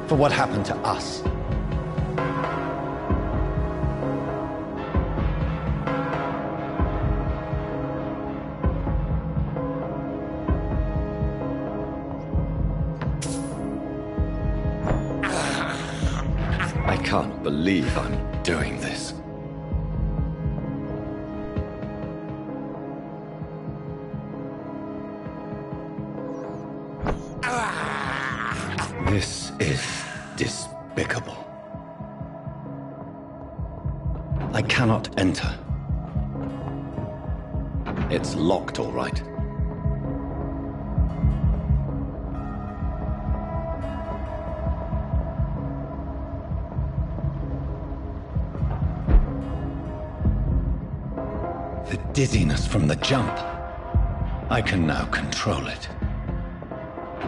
for what happened to us. I can't believe I'm doing this. This is despicable. I cannot enter. It's locked, all right. The dizziness from the jump. I can now control it.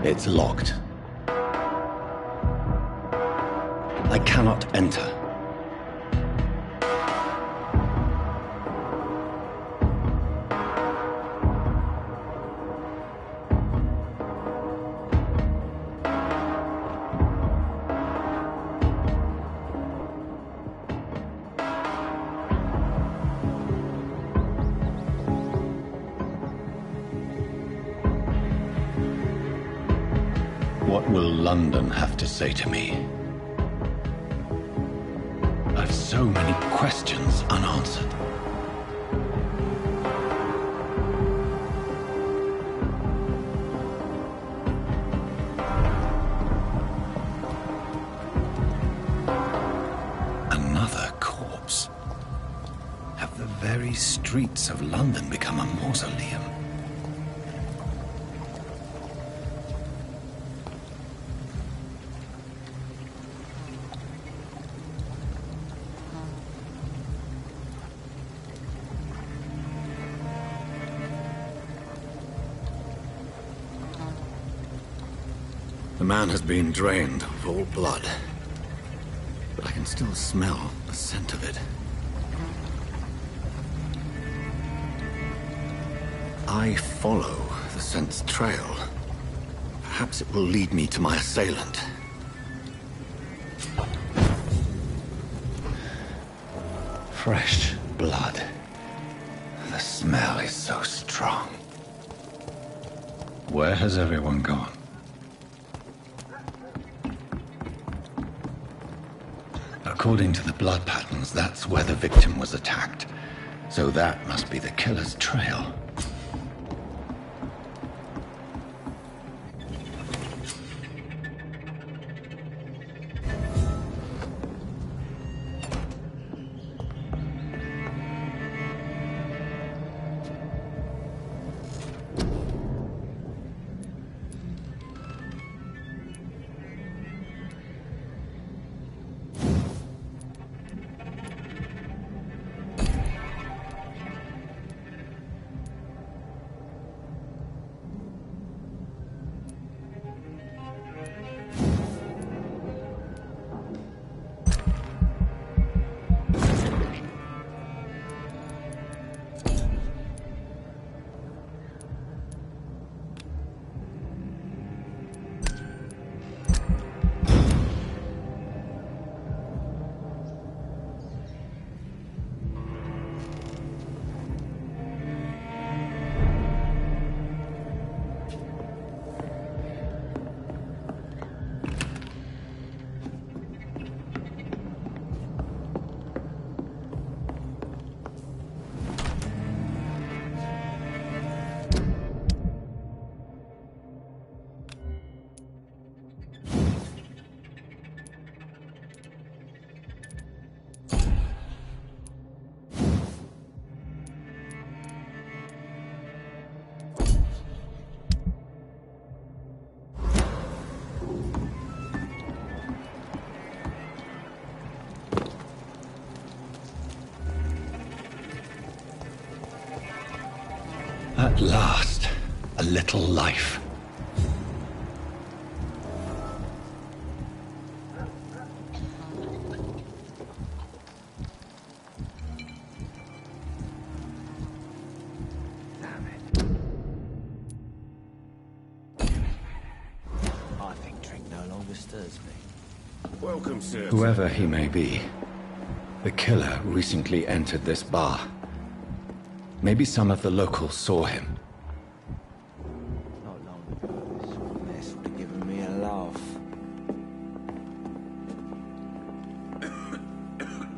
It's locked. I cannot enter. What will London have to say to me? I've so many questions unanswered. Another corpse. Have the very streets of London become a mausoleum? The man has been drained of all blood, but I can still smell the scent of it. I follow the scent's trail. Perhaps it will lead me to my assailant. Fresh blood. The smell is so strong. Where has everyone gone? According to the blood patterns, that's where the victim was attacked. So that must be the killer's trail. At last, a little life. Damn it. I think drink no longer stirs me. Welcome, sir. Whoever he may be, the killer recently entered this bar. Maybe some of the locals saw him. Not long ago, this sort of mess would have given me a laugh.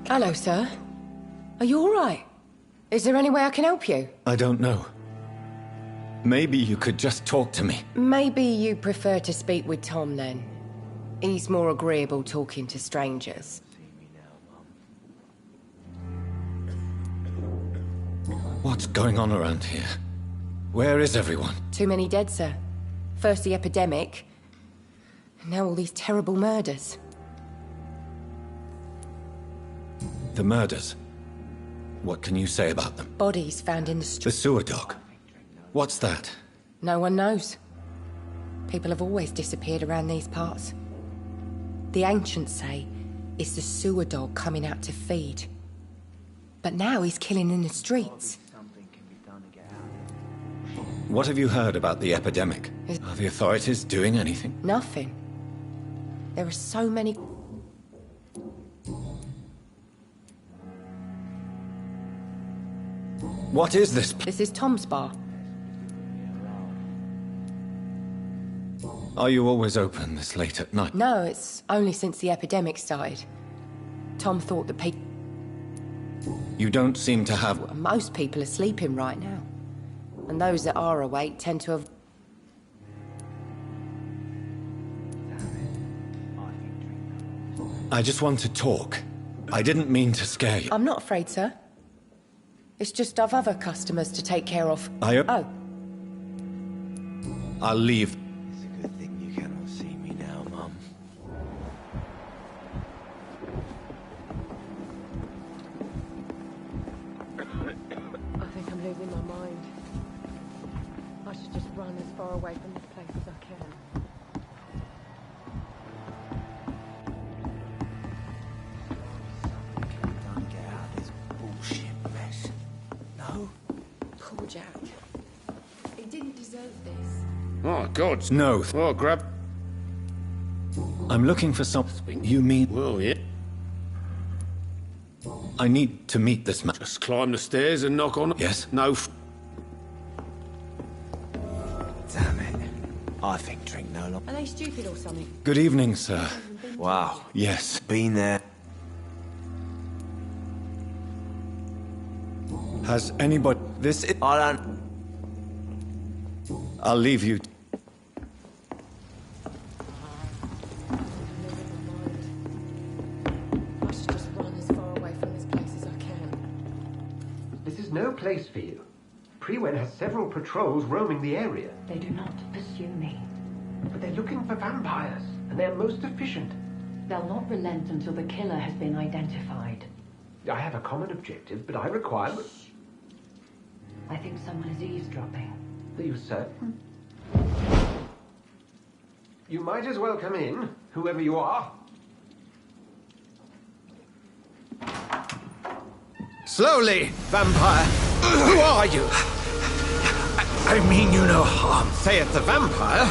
Hello, sir. Are you all right? Is there any way I can help you? I don't know. Maybe you could just talk to me. Maybe you prefer to speak with Tom, then. He's more agreeable talking to strangers. See me now, Mum. What's going on around here? Where is everyone? Too many dead, sir. First the epidemic, and now all these terrible murders. The murders. What can you say about them? Bodies found in the The street. sewer dog. What's that? No one knows. People have always disappeared around these parts. The ancients say it's the sewer dog coming out to feed. But now he's killing in the streets. Something can be done to get out. What have you heard about the epidemic? Are the authorities doing anything? Nothing. There are so many... What is this? This is Tom's bar. Are you always open this late at night? No, it's only since the epidemic started. Tom thought that You don't seem to have... most people are sleeping right now. And those that are awake tend to have... I just want to talk. I didn't mean to scare you. I'm not afraid, sir. It's just I've other customers to take care of. Oh, I'll leave. It's a good thing you cannot see me now, Mum. I think I'm losing my mind. I should just run as far away from this place as I can. Something can be done to get out of this bullshit mess. No? Poor Jack. He didn't deserve this. Oh, God. No. Oh, grab... I'm looking for something. You mean... Well, yeah. I need to meet this man. Just climb the stairs and knock on... Yes? No, Damn it. I think drink no longer. Are they stupid or something? Good evening, sir. Wow. Yes. Been there. Has anybody... This... I don't... I'll leave you... I should just run as far away from this place as I can. This is no place for you. Prewen has several patrols roaming the area, They do not pursue me. but they're looking for vampires, and they're most efficient. They'll not relent until the killer has been identified. I have a common objective, but I require... I think someone is eavesdropping. Are you certain? You might as well come in, whoever you are. Slowly, vampire. Who are you? I mean you no harm, saith the vampire.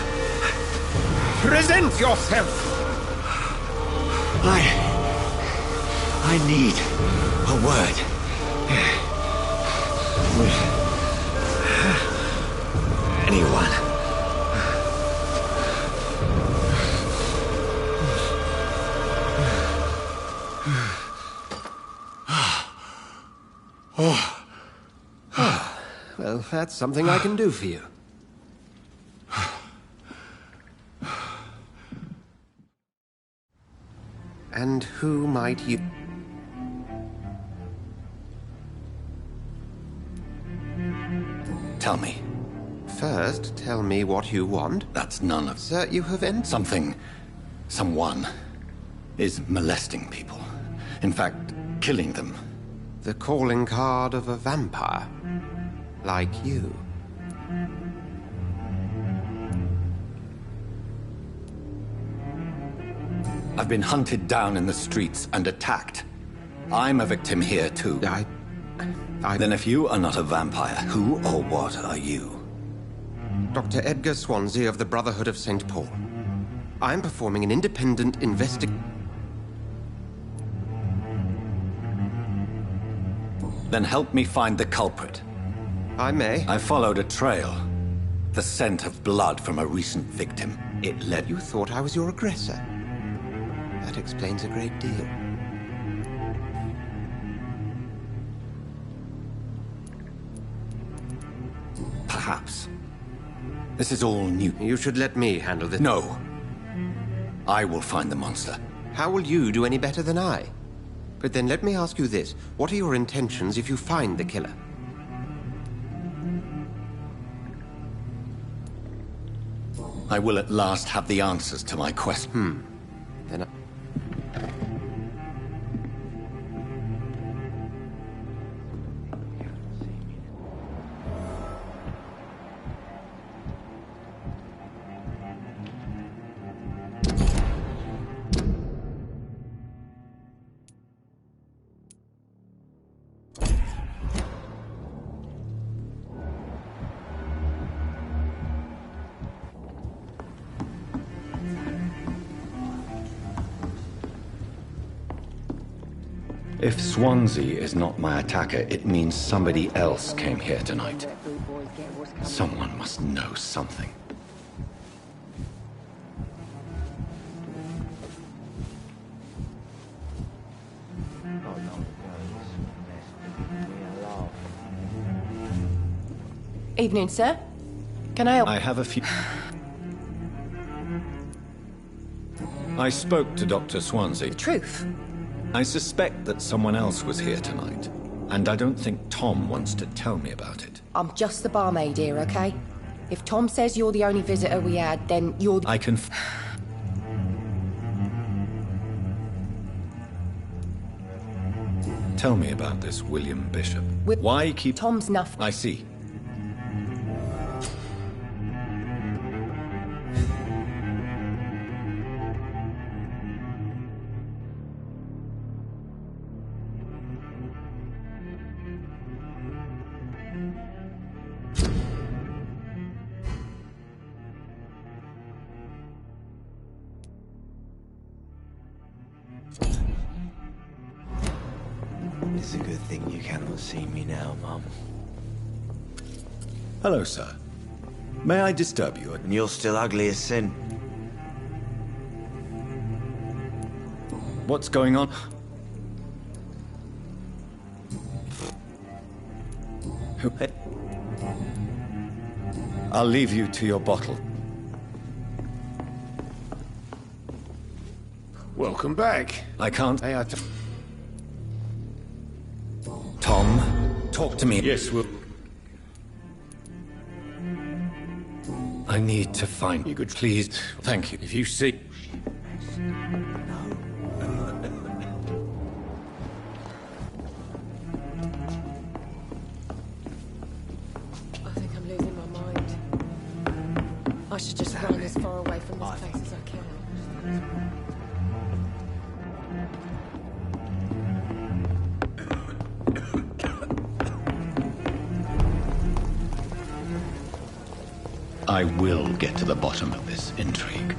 Present yourself. I need a word. With anyone. Well, that's something I can do for you. And who might you... Tell me. First, tell me what you want. That's none of... Sir, you have entered... Someone is molesting people. In fact, killing them. the calling card of a vampire. Like you. I've been hunted down in the streets and attacked. I'm a victim here, too. Then if you are not a vampire, who or what are you? Dr. Edgar Swansea of the Brotherhood of St. Paul. I'm performing an independent Then help me find the culprit. I may. I followed a trail. The scent of blood from a recent victim. It led... You thought I was your aggressor. That explains a great deal. Perhaps. This is all new. You should let me handle this. No. I will find the monster. How will you do any better than I? But then let me ask you this. What are your intentions if you find the killer? I will at last have the answers to my question. Then If Swansea is not my attacker, it means somebody else came here tonight. Someone must know something. Not long ago, this mess would give me a laugh. Evening, sir. Can I help? I have a few... I spoke to Dr. Swansea. Truth. I suspect that someone else was here tonight, and I don't think Tom wants to tell me about it. I'm just the barmaid here, okay? If Tom says you're the only visitor we had, then you're the... I can... Tell me about this William Bishop. Why keep... Tom's nothing. I see. It's a good thing you cannot see me now, Mum. Hello, sir. May I disturb you? And you're still ugly as sin. What's going on? Who... I'll leave you to your bottle. Welcome back. I can't... Hey, Tom, talk to me. Yes, well... I need to find you. Good, please. Thank you. If you see... I think I'm losing my mind. I should just run as far away from this place as I can. I will get to the bottom of this intrigue.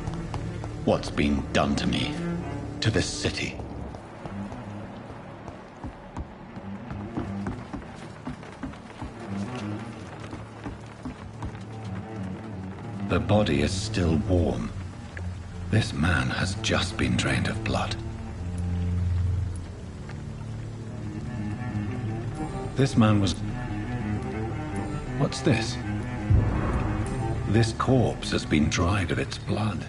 What's been done to me, to this city. The body is still warm. This man has just been drained of blood. This man was... What's this? This corpse has been dried of its blood.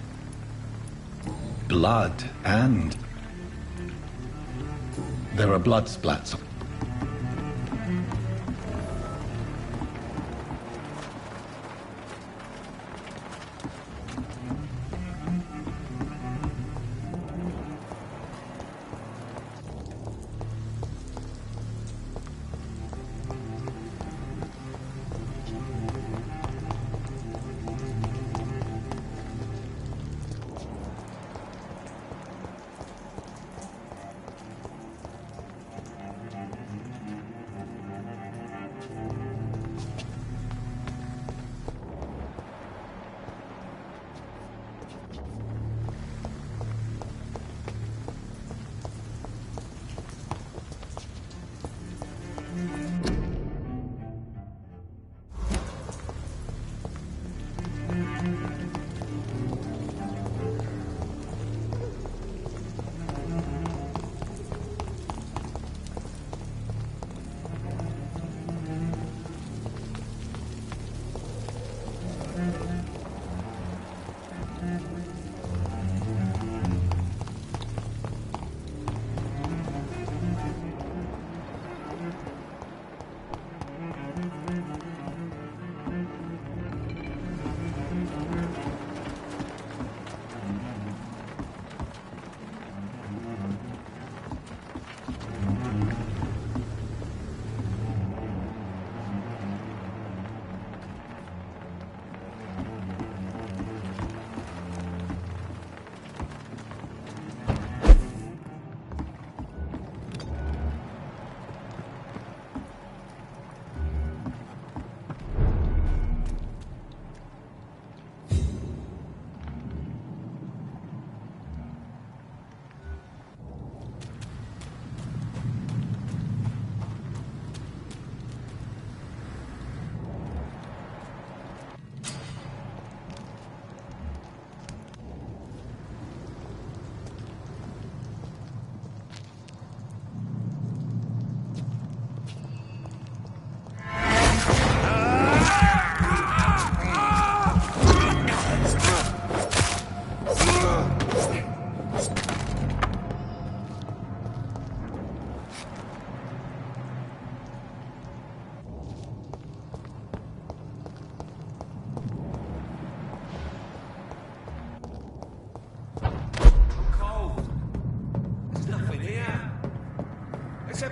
Blood and... There are blood splats.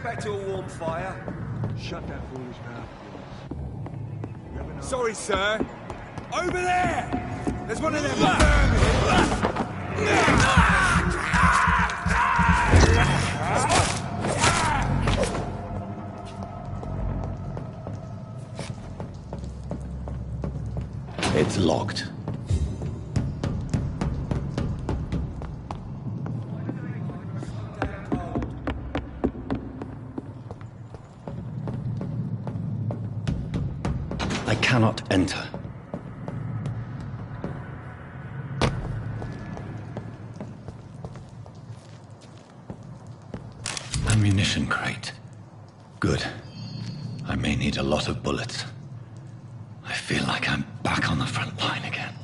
get back to a warm fire? Shut that foolish mouth, please. Sorry, sir. Over there! There's one of them vermin! It's locked. I cannot enter. Ammunition crate. Good. I may need a lot of bullets. I feel like I'm back on the front line again.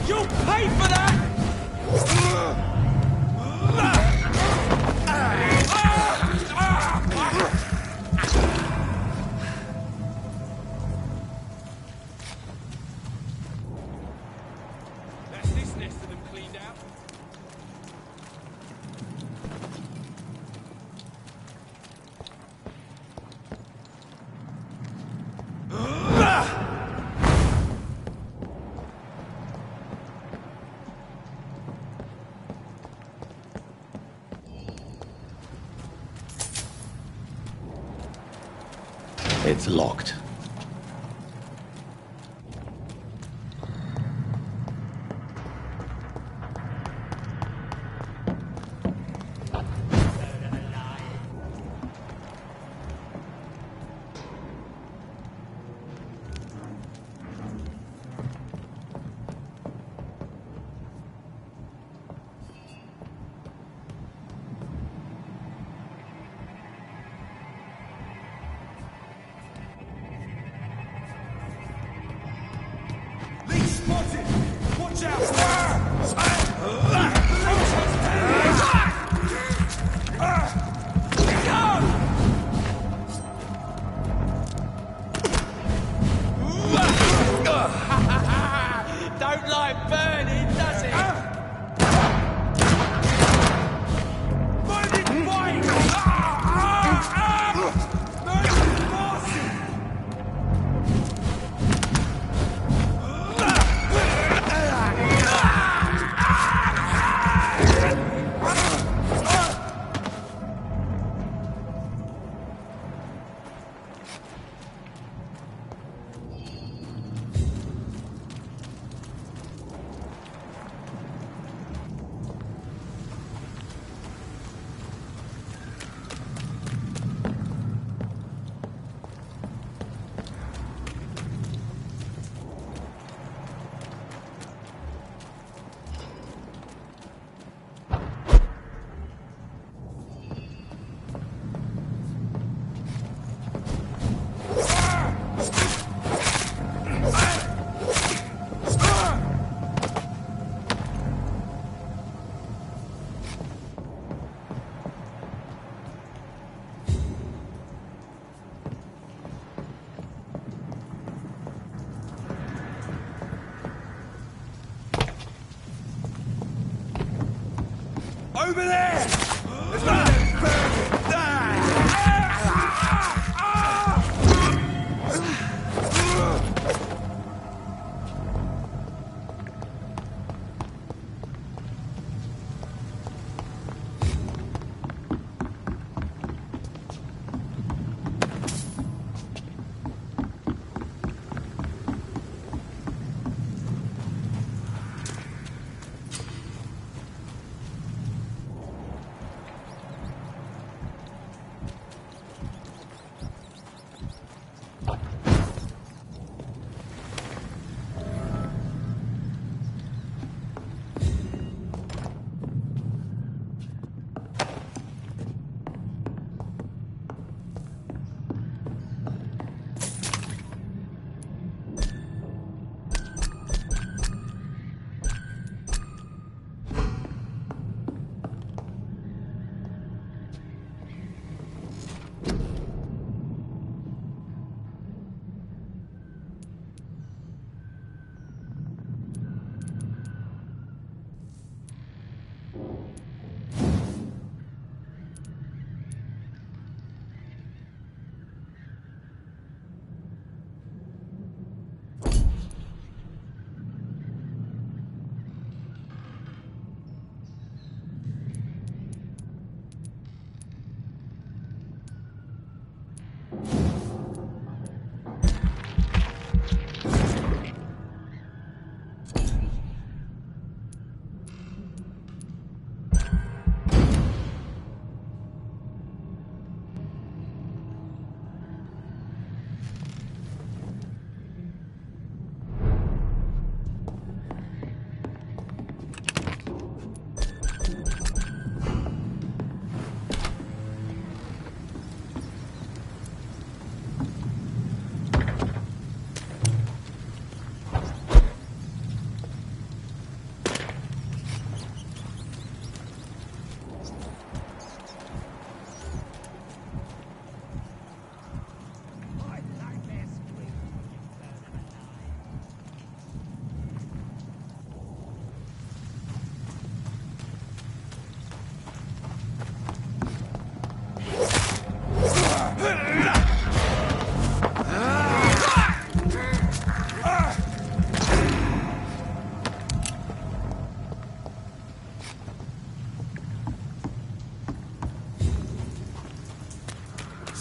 You'll pay for that! That's this nest of them cleaned out. It's locked. Watch out! Don't like burning, does it? Burning white! Burning bossy! Over there! There's one of them burning!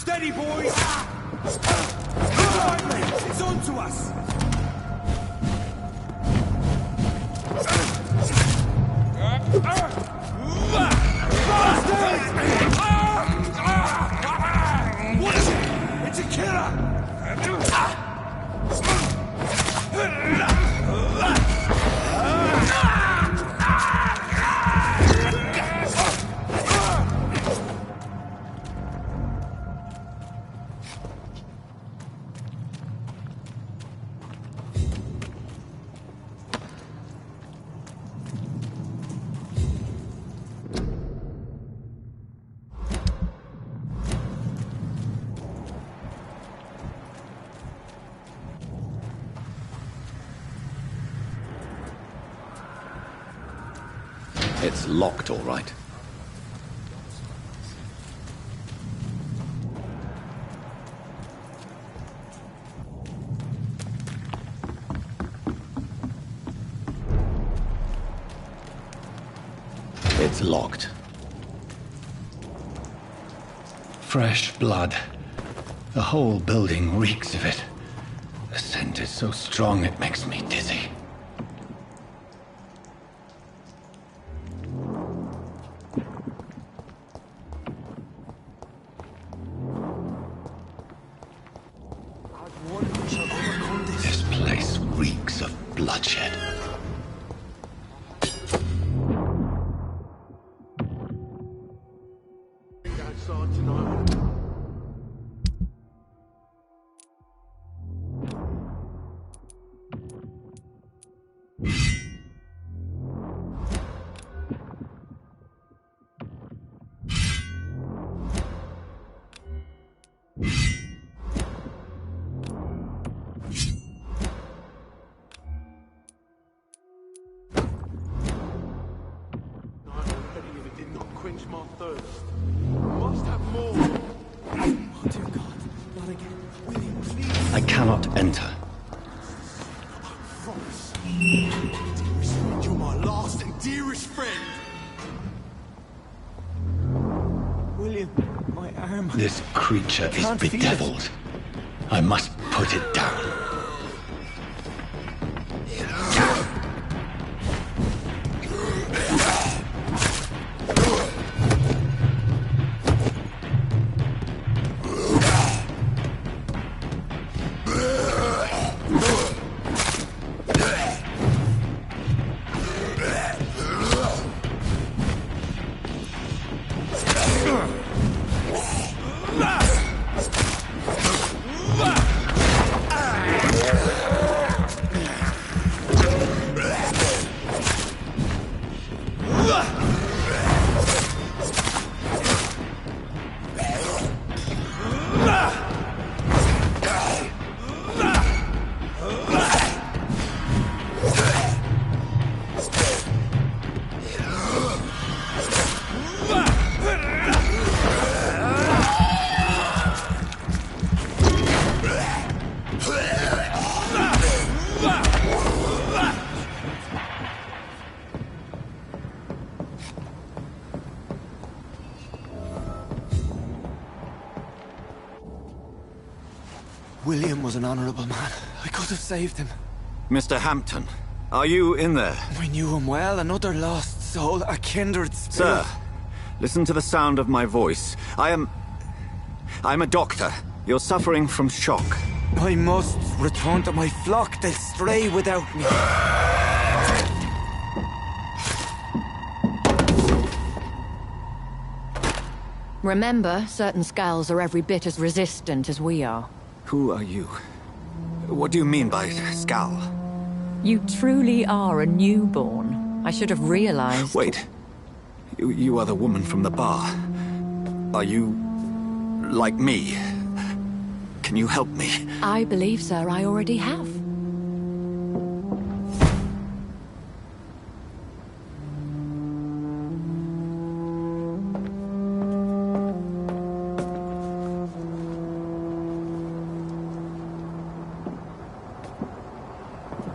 Steady, boys! Right, mate, it's on to us! What is it? It's a killer! It's locked, all right. It's locked. Fresh blood. The whole building reeks of it. The scent is so strong it makes me dizzy. This place reeks of bloodshed. I cannot enter. You're my last and dearest friend. William, my arm. This creature is Can't feel it. bedeviled. I must put it down. William was an honorable man. I could have saved him. Mr. Hampton, are you in there? I knew him well, another lost soul, a kindred spirit. Sir, listen to the sound of my voice. I'm a doctor. You're suffering from shock. I must return to my flock. They'll stray without me. Remember, certain skulls are every bit as resistant as we are. Who are you? What do you mean by scowl? You truly are a newborn. I should have realized. Wait. You are the woman from the bar. Are you like me? Can you help me? I believe, sir, I already have.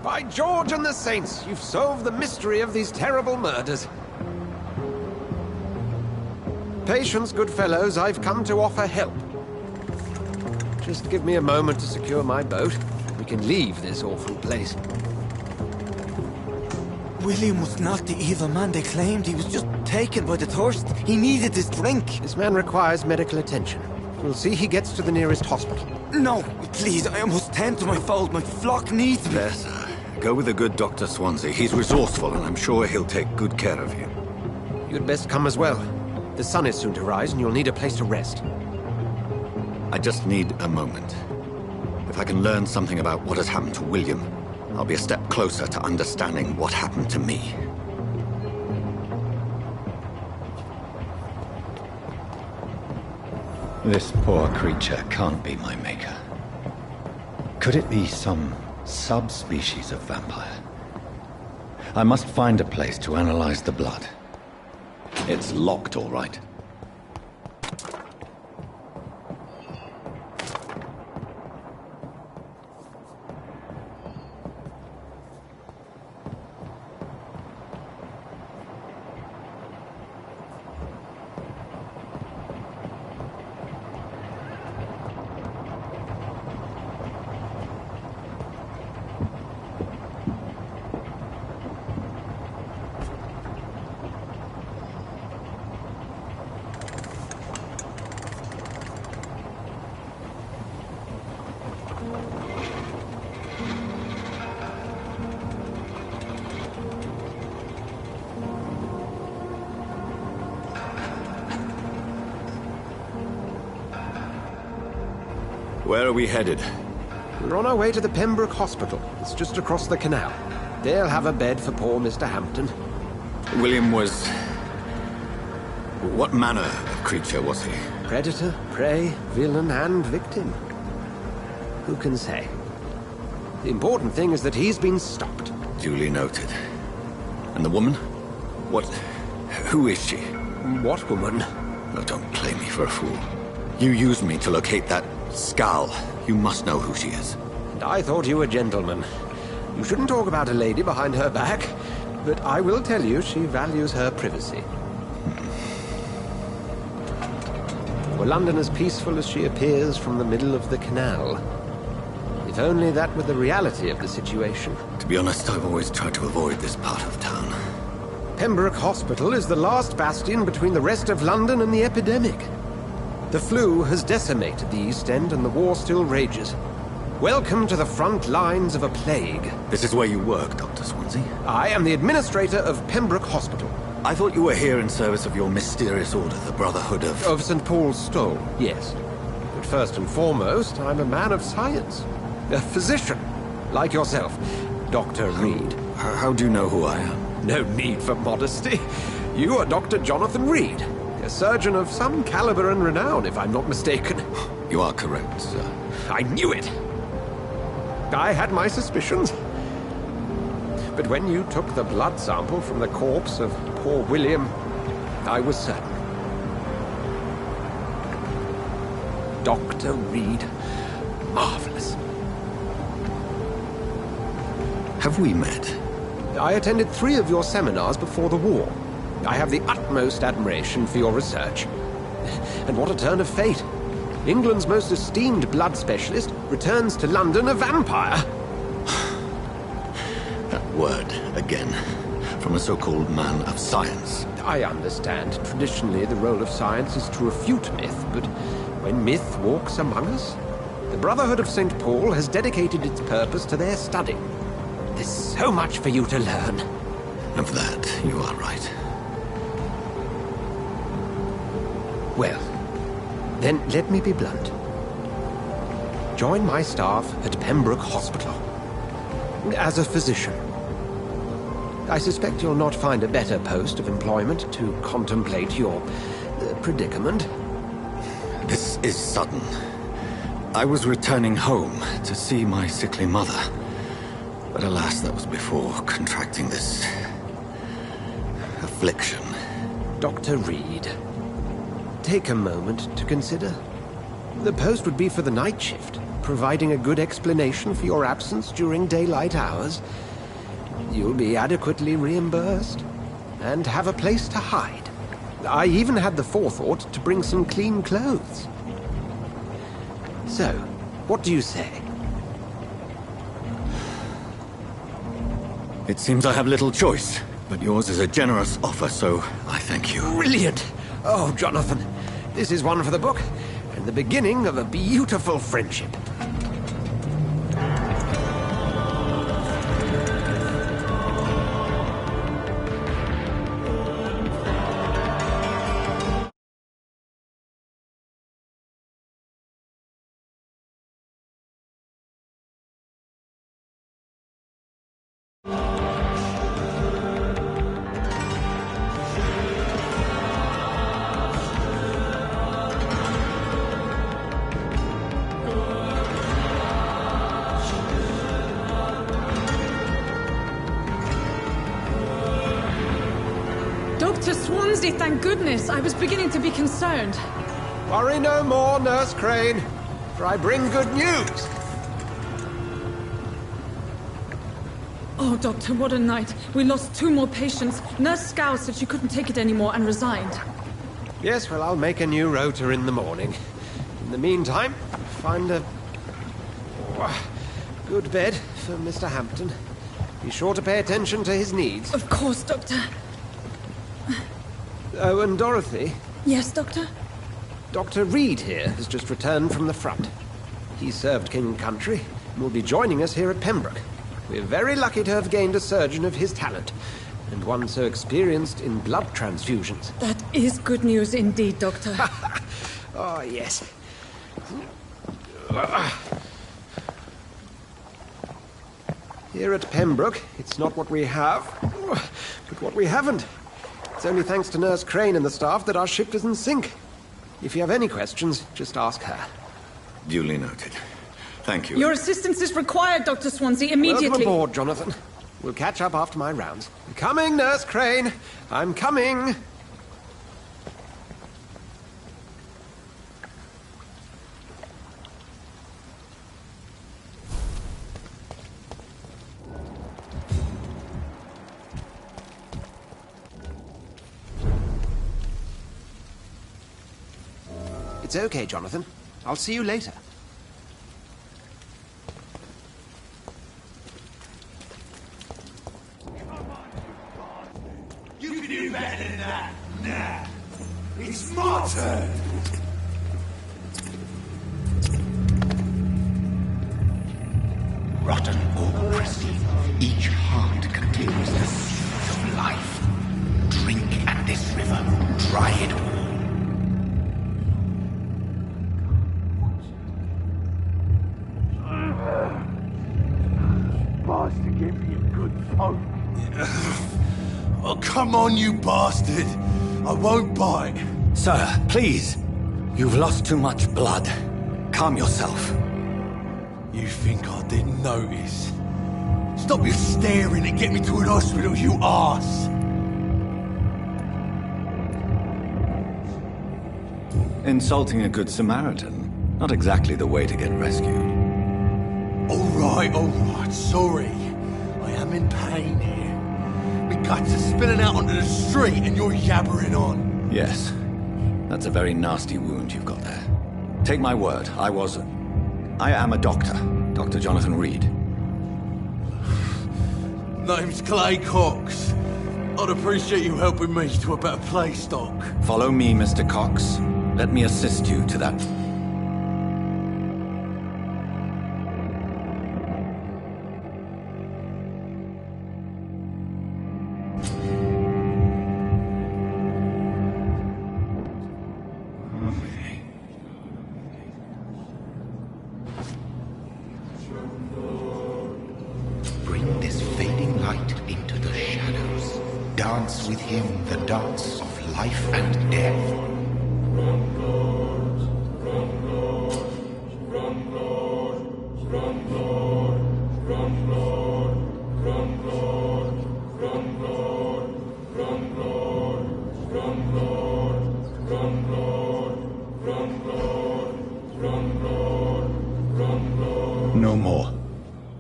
By George and the Saints, you've solved the mystery of these terrible murders. Patience, good fellows, I've come to offer help. Just give me a moment to secure my boat. We can leave this awful place. William was not the evil man they claimed. He was just taken by the thirst. He needed this drink. This man requires medical attention. We'll see he gets to the nearest hospital. No, please, I must tend to my fold. My flock needs me. Yes, go with the good Dr. Swansea. He's resourceful, and I'm sure he'll take good care of you. You'd best come as well. The sun is soon to rise, and you'll need a place to rest. I just need a moment. If I can learn something about what has happened to William, I'll be a step closer to understanding what happened to me. This poor creature can't be my maker. Could it be some subspecies of vampire? I must find a place to analyze the blood. It's locked, all right. Where are we headed? We're on our way to the Pembroke Hospital. It's just across the canal. They'll have a bed for poor Mr. Hampton. William was... What manner of creature was he? Predator, prey, villain, and victim. Who can say? The important thing is that he's been stopped. Duly noted. And the woman? What... Who is she? What woman? Oh, don't play me for a fool. You used me to locate that skull. You must know who she is. And I thought you a gentleman. You shouldn't talk about a lady behind her back, but I will tell you she values her privacy. Were London as peaceful as she appears from the middle of the canal? If only that were the reality of the situation. To be honest, I've always tried to avoid this part of town. Pembroke Hospital is the last bastion between the rest of London and the epidemic. The flu has decimated the East End and the war still rages. Welcome to the front lines of a plague. This is where you work, Dr. Swansea? I am the administrator of Pembroke Hospital. I thought you were here in service of your mysterious order, the Brotherhood of... Of St. Paul's Stole, yes. But first and foremost, I'm a man of science. A physician, like yourself, Dr. Reed. How do you know who I am? No need for modesty. You are Dr. Jonathan Reed. A surgeon of some caliber and renown, if I'm not mistaken. You are correct, sir. I knew it! I had my suspicions. But when you took the blood sample from the corpse of poor William, I was certain. Dr. Reed. Marvelous. Have we met? I attended 3 of your seminars before the war. I have the utmost admiration for your research. And what a turn of fate. England's most esteemed blood specialist returns to London a vampire. That word, again, from a so-called man of science. I understand. Traditionally, the role of science is to refute myth, but when myth walks among us, the Brotherhood of St. Paul has dedicated its purpose to their study. There's so much for you to learn. Of that, you are right. Well, then let me be blunt. Join my staff at Pembroke Hospital. As a physician. I suspect you'll not find a better post of employment to contemplate your predicament. This is sudden. I was returning home to see my sickly mother. But alas, that was before contracting this... affliction. Dr. Reed, take a moment to consider. The post would be for the night shift, providing a good explanation for your absence during daylight hours. You'll be adequately reimbursed, and have a place to hide. I even had the forethought to bring some clean clothes. So, What do you say? It seems I have little choice, but yours is a generous offer, so I thank you. Brilliant! Oh, Jonathan, this is one for the book, and the beginning of a beautiful friendship. Dr. Swansea, thank goodness. I was beginning to be concerned. Worry no more, Nurse Crane, for I bring good news. Oh, Doctor, what a night. We lost 2 more patients. Nurse Scow said she couldn't take it anymore and resigned. Yes, well, I'll make a new rota in the morning. In the meantime, find a good bed for Mr. Hampton. Be sure to pay attention to his needs. Of course, Doctor. Oh, and Dorothy, Yes, Doctor? Dr. Reed here has just returned from the front. He served King and Country and will be joining us here at Pembroke. We're very lucky to have gained a surgeon of his talent, and one so experienced in blood transfusions. That is good news indeed, Doctor. Oh, yes. Here at Pembroke, it's not what we have, but what we haven't. It's only thanks to Nurse Crane and the staff that our ship doesn't sink. If you have any questions, just ask her. Duly noted. Thank you. Your assistance is required, Dr. Swansea, immediately. Welcome aboard, Jonathan. We'll catch up after my rounds. I'm coming, Nurse Crane. I'm coming. It's okay, Jonathan. I'll see you later. You can do better than that. Nah. It's my turn. Rotten or pristine, each heart contains the seeds of life. Drink at this river, dry it all. To give you good folk. Oh, come on, you bastard! I won't bite. Sir, please. You've lost too much blood. Calm yourself. You think I didn't notice? Stop your staring and get me to an hospital, you arse! Insulting a good Samaritan. Not exactly the way to get rescued. All right, sorry. I am in pain here. My guts are spilling out onto the street and you're yabbering on. Yes. That's a very nasty wound you've got there. Take my word, I am a doctor. Dr. Jonathan Reed. Name's Clay Cox. I'd appreciate you helping me to a better place, Doc. Follow me, Mr. Cox. Let me assist you to that... Bring this fading light into the shadows. Dance with him the dance of life and death. No more.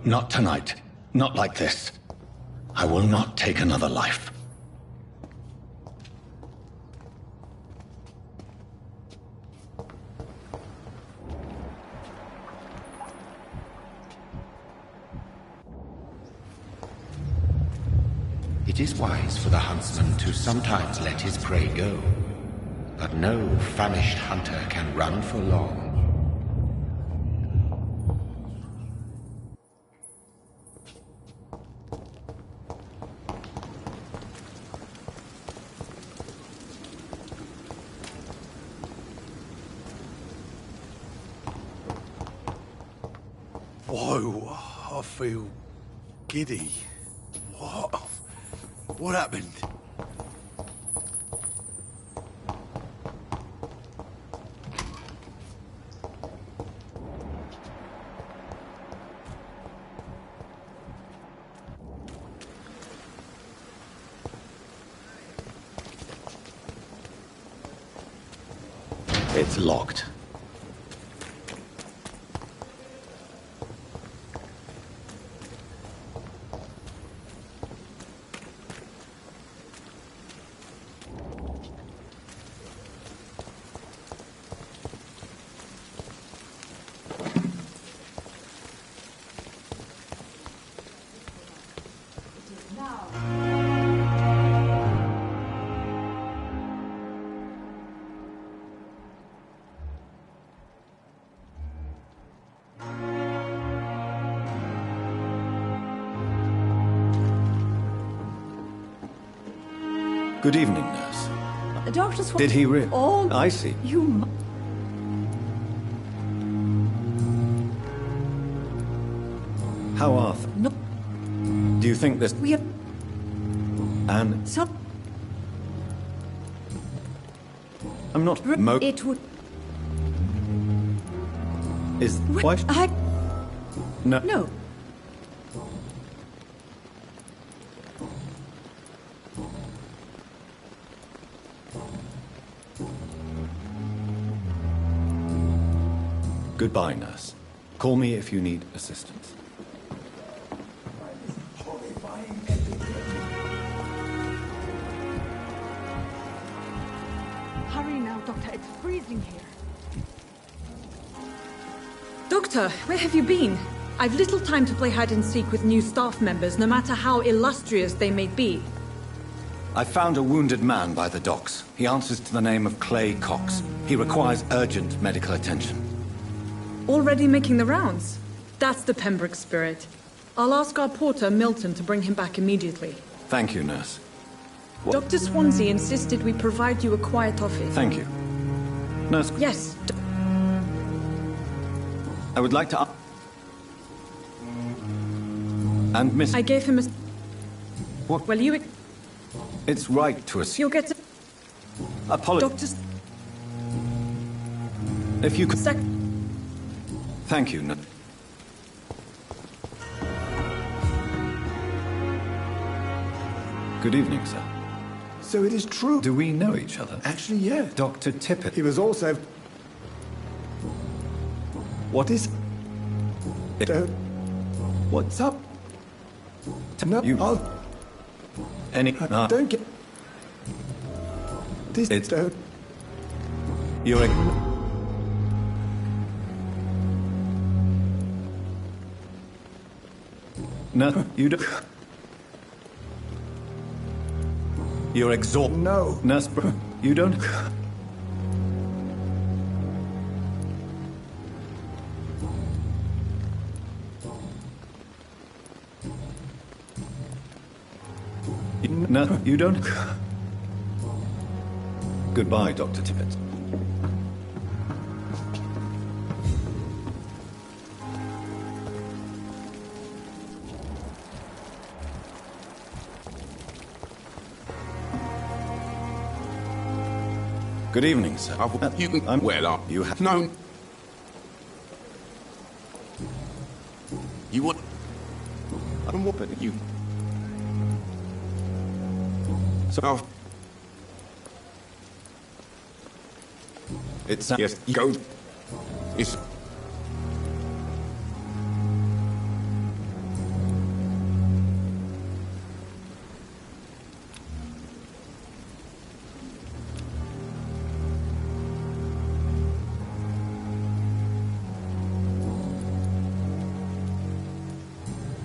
Not tonight. Not like this. I will not take another life. is wise for the huntsman to sometimes let his prey go, but no famished hunter can run for long. Whoa, I feel giddy. What? What happened? It's locked. Good evening, nurse. The doctor's... Did he Oh, I see. You... How are No. Do you think this... We have... And... Some... I'm not... It would... Is... Why... No. No. Goodbye, nurse. Call me if you need assistance. Hurry now, Doctor. It's freezing here. Doctor, where have you been? I've little time to play hide and seek with new staff members, no matter how illustrious they may be. I found a wounded man by the docks. He answers to the name of Clay Cox. He requires urgent medical attention. Already making the rounds? That's the Pembroke spirit. I'll ask our porter, Milton, to bring him back immediately. Thank you, nurse. Dr. Swansea insisted we provide you a quiet office. Thank you. Nurse... Yes. I would like to... And Miss... I gave him a... What? Well, you... It's right to assume... You'll get... Apologies. Doctor... If you could... Thank you, nurse. Good evening, sir. So it is true. Do we know each other? Actually, yeah. Dr. Tippett. He was also... What is... What's up? No, You... I'll... Any... Don't get... This... It's... Don't... You're a... No, you don't... You're exhausted. No. Nurse, you don't... No, you don't... Goodbye, Dr. Tippett. Good evening, sir. You have known. You what? I'm whooping you. So. It's... Yes, go. It's...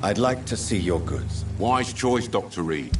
I'd like to see your goods. Wise choice, Dr. Reed.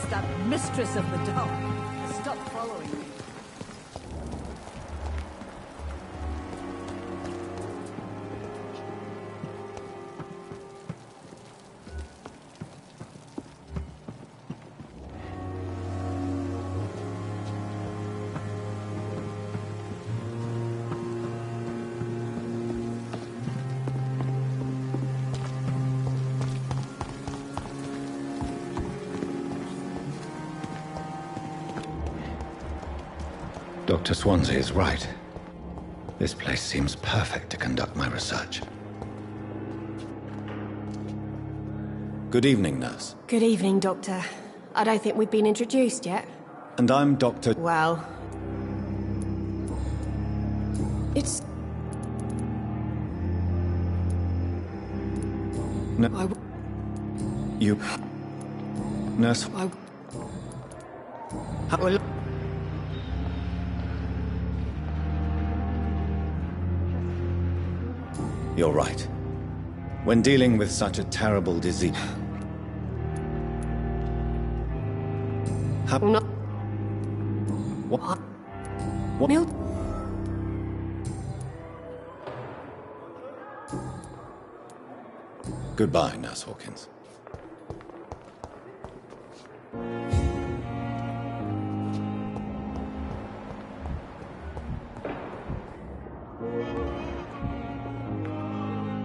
that mistress of the dark. Stop following me. Dr. Swansea is right. This place seems perfect to conduct my research. Good evening, nurse. Good evening, Doctor. I don't think we've been introduced yet. And I'm Dr. Well... It's... No. You... Nurse... Well... You're right. When dealing with such a terrible disease... No. What? Mil... Goodbye, Nurse Hawkins.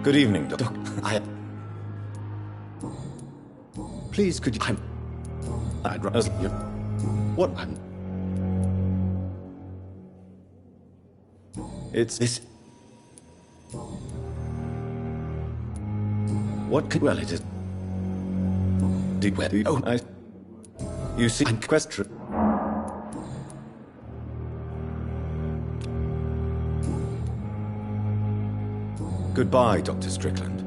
Good evening, Doc. Please, could you... I'd rather... What? It's this... What could... Well, it is... Did where... Oh, I... You see... Question... Goodbye, Dr. Strickland.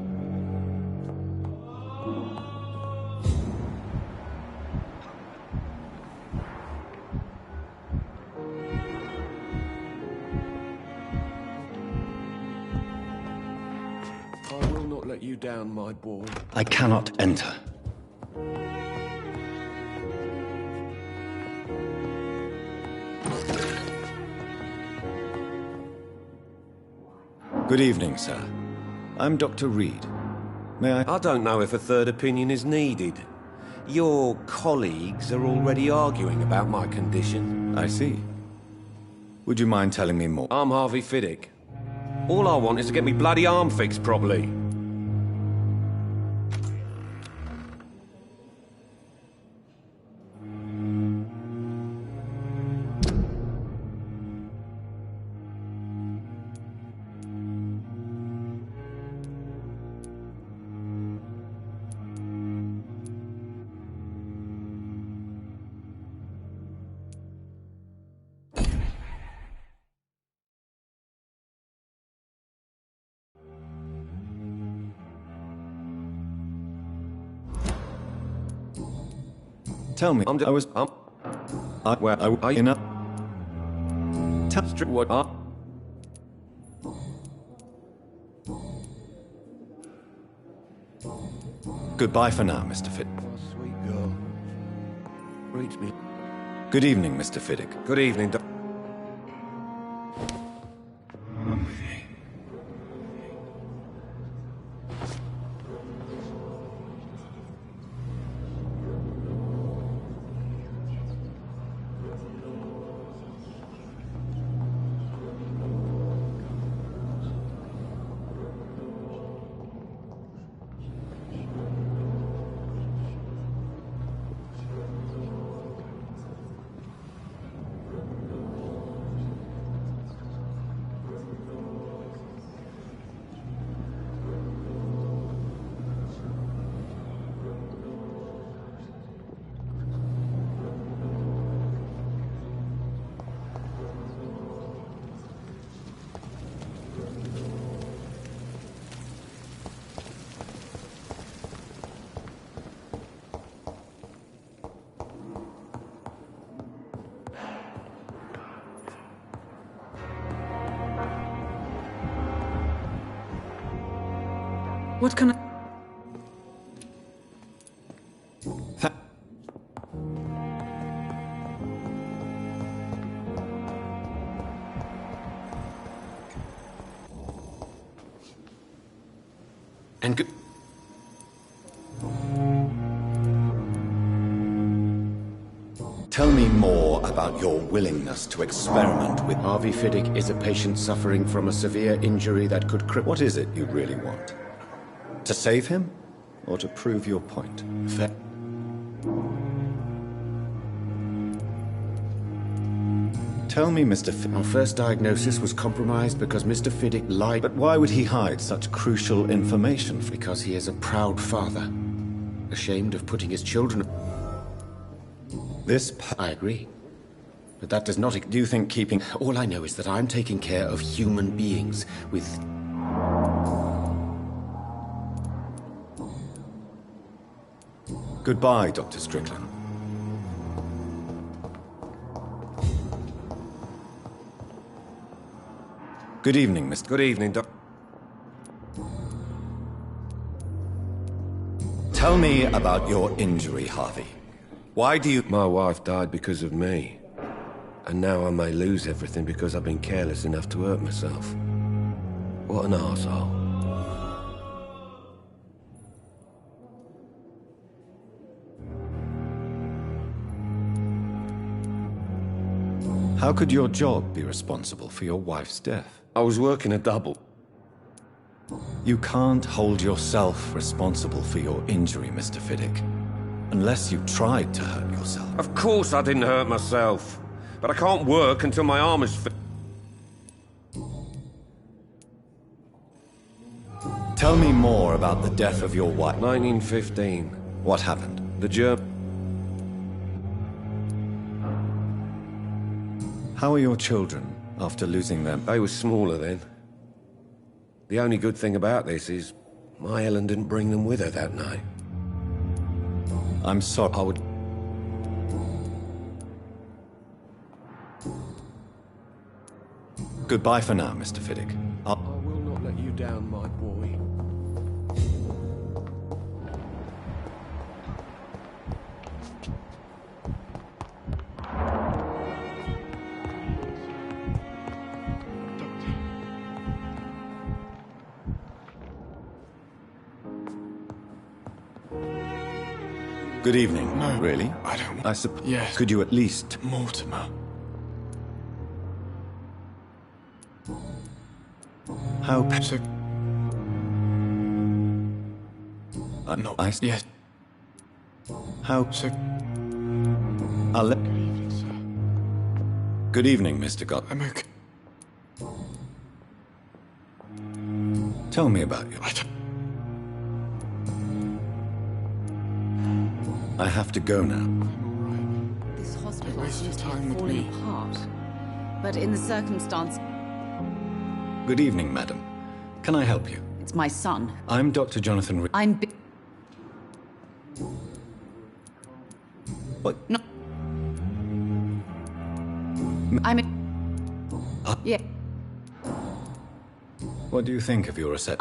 I will not let you down, my boy. I cannot enter. Good evening, sir. I'm Dr. Reed. May I... I don't know if a third opinion is needed. Your colleagues are already arguing about my condition. I see. Would you mind telling me more? I'm Harvey Fiddick. All I want is to get me bloody arm fixed properly. Tell me, I was... Well, I... In a... What? Goodbye for now, Mr. Fiddick. Oh, sweet girl. Reach me. Good evening, Mr. Fiddick. Good evening, Doc. What can I... And Tell me more about your willingness to experiment with... Harvey Fiddick is a patient suffering from a severe injury that could cripple... What is it you really want? To save him? Or to prove your point? Tell me, Mr. Fiddick... Our first diagnosis was compromised because Mr. Fiddick lied... But why would he hide such crucial information? Because he is a proud father. Ashamed of putting his children... I agree. But that does not... Do you think keeping... All I know is that I'm taking care of human beings with... Goodbye, Dr. Strickland. Good evening, Mr. Good evening, Doc. Tell me about your injury, Harvey. Why do you... My wife died because of me. And now I may lose everything because I've been careless enough to hurt myself. What an arsehole. How could your job be responsible for your wife's death? I was working a double. You can't hold yourself responsible for your injury, Mr. Fiddick. Unless you tried to hurt yourself. Of course I didn't hurt myself. But I can't work until my arm is fit. Tell me more about the death of your wife. 1915. What happened? The How are your children after losing them? They were smaller then. The only good thing about this is my Ellen didn't bring them with her that night. I'm sorry. I would... Goodbye for now, Mr. Fiddick. I will not let you down, my boy. Good evening. No. Really? I don't... I suppose... Yes. Could you at least... Mortimer. How... So... no, I... Yes. How... So... I'll let... Good evening, sir. Good evening, Mr. Gott. I'm okay. Tell me about you. I have to go now. This hospital waste your seems to be time with falling me. apart. But in the circumstance... Good evening, madam. Can I help you? It's my son. I'm Dr. Jonathan... What? No. Yeah. What do you think of your reception?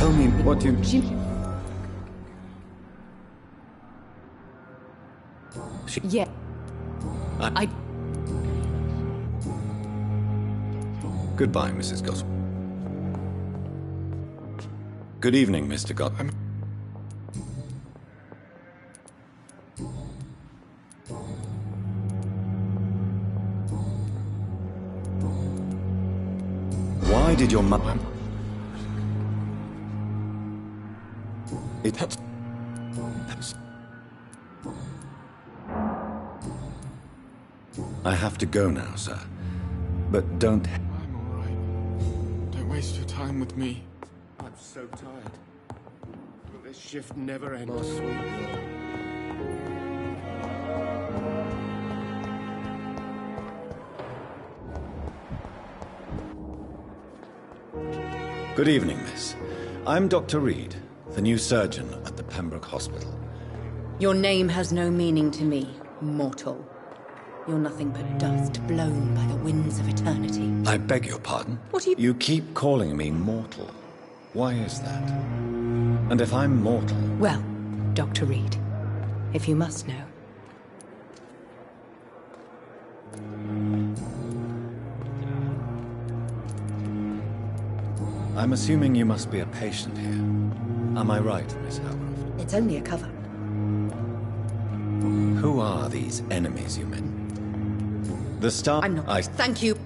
Tell me what you... Yeah. Goodbye, Mrs. Goss. Good evening, Mr. Gott. Why did your mother... I have to go now, sir. But don't... I'm all right. Don't waste your time with me. I'm so tired. This shift never ends. My sweet girl. Good evening, miss. I'm Dr. Reed, the new surgeon at the Pembroke Hospital. Your name has no meaning to me, mortal. You're nothing but dust blown by the winds of eternity. I beg your pardon? What are you... You keep calling me mortal. Why is that? And if I'm mortal... Well, Dr. Reed, if you must know. I'm assuming you must be a patient here. Am I right, Miss Howcroft? It's only a cover. Who are these enemies you meant? The staff... I'm not... Thank you.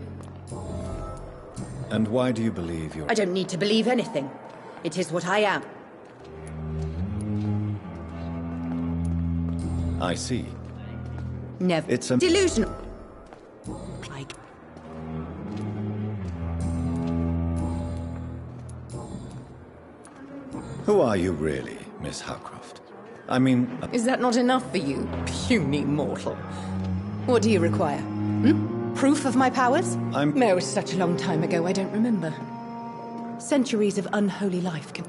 And why do you believe you're... I don't need to believe anything. It is what I am. I see. Never. It's a... delusional. Like... Who are you really, Miss Howcroft? I mean... Is that not enough for you, puny mortal? What do you require? Proof of my powers? No, it was such a long time ago, I don't remember. Centuries of unholy life can...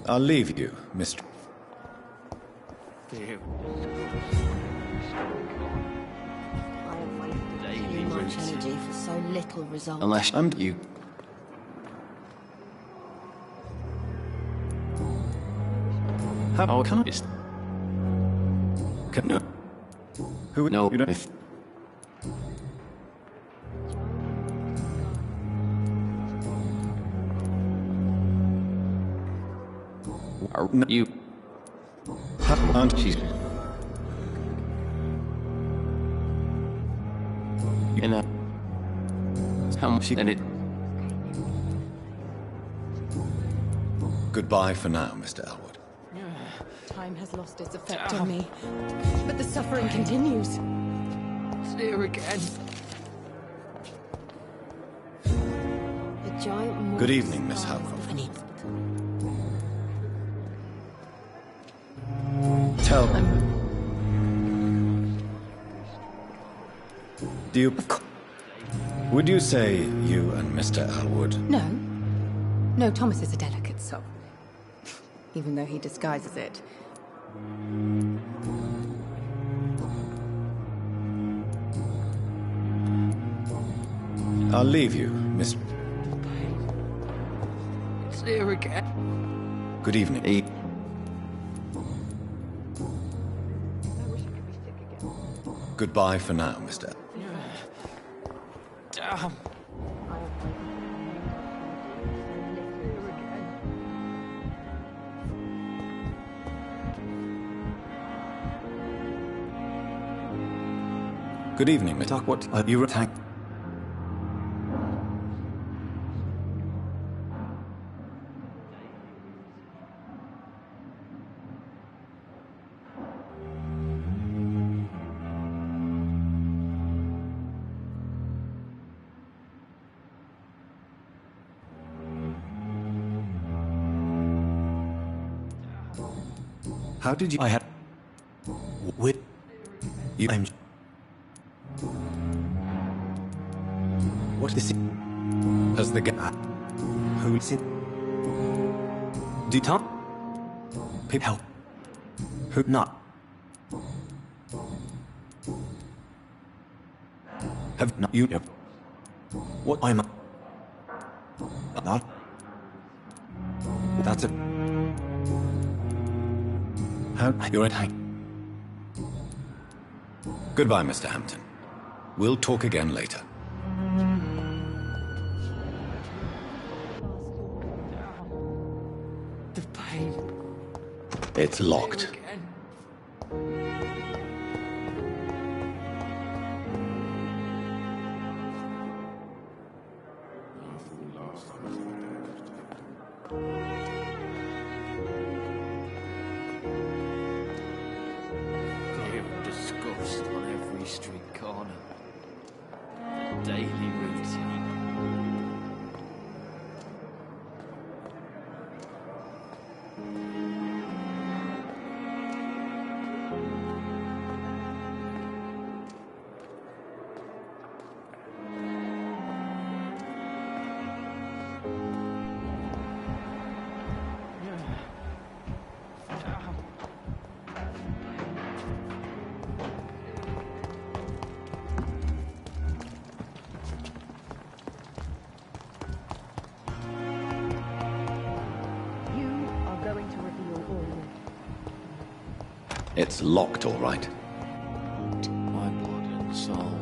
I'll leave you, Mr. I have wasted too much energy for so little result. Unless I'm you. How can I? Can no. Who? No. You don't. If... Are you? Aren't she? In a... How much and it... Goodbye for now, Mr. Elwood. Time has lost its effect on me, but the suffering continues. There again. A giant... Good evening, Miss Howcroft. Tell me. Do you... Would you say you and Mr. Elwood... No. No, Thomas is a delicate soul. Even though he disguises it. I'll leave you, Miss... It's there again. Good evening. Goodbye for now, Mr. Damn. Good evening, Miss. What are you attacking? How did you... I had... With... You... I'm... What is it? Has the guy... Who is it? Do Tom... Help. Who not? Have not you? What I'm not. That's a. How you're at high. Goodbye, Mr. Hampton. We'll talk again later. The pain. It's locked. Fear and disgust on every street corner. The daily routine. It's locked, all right. My blood and soul.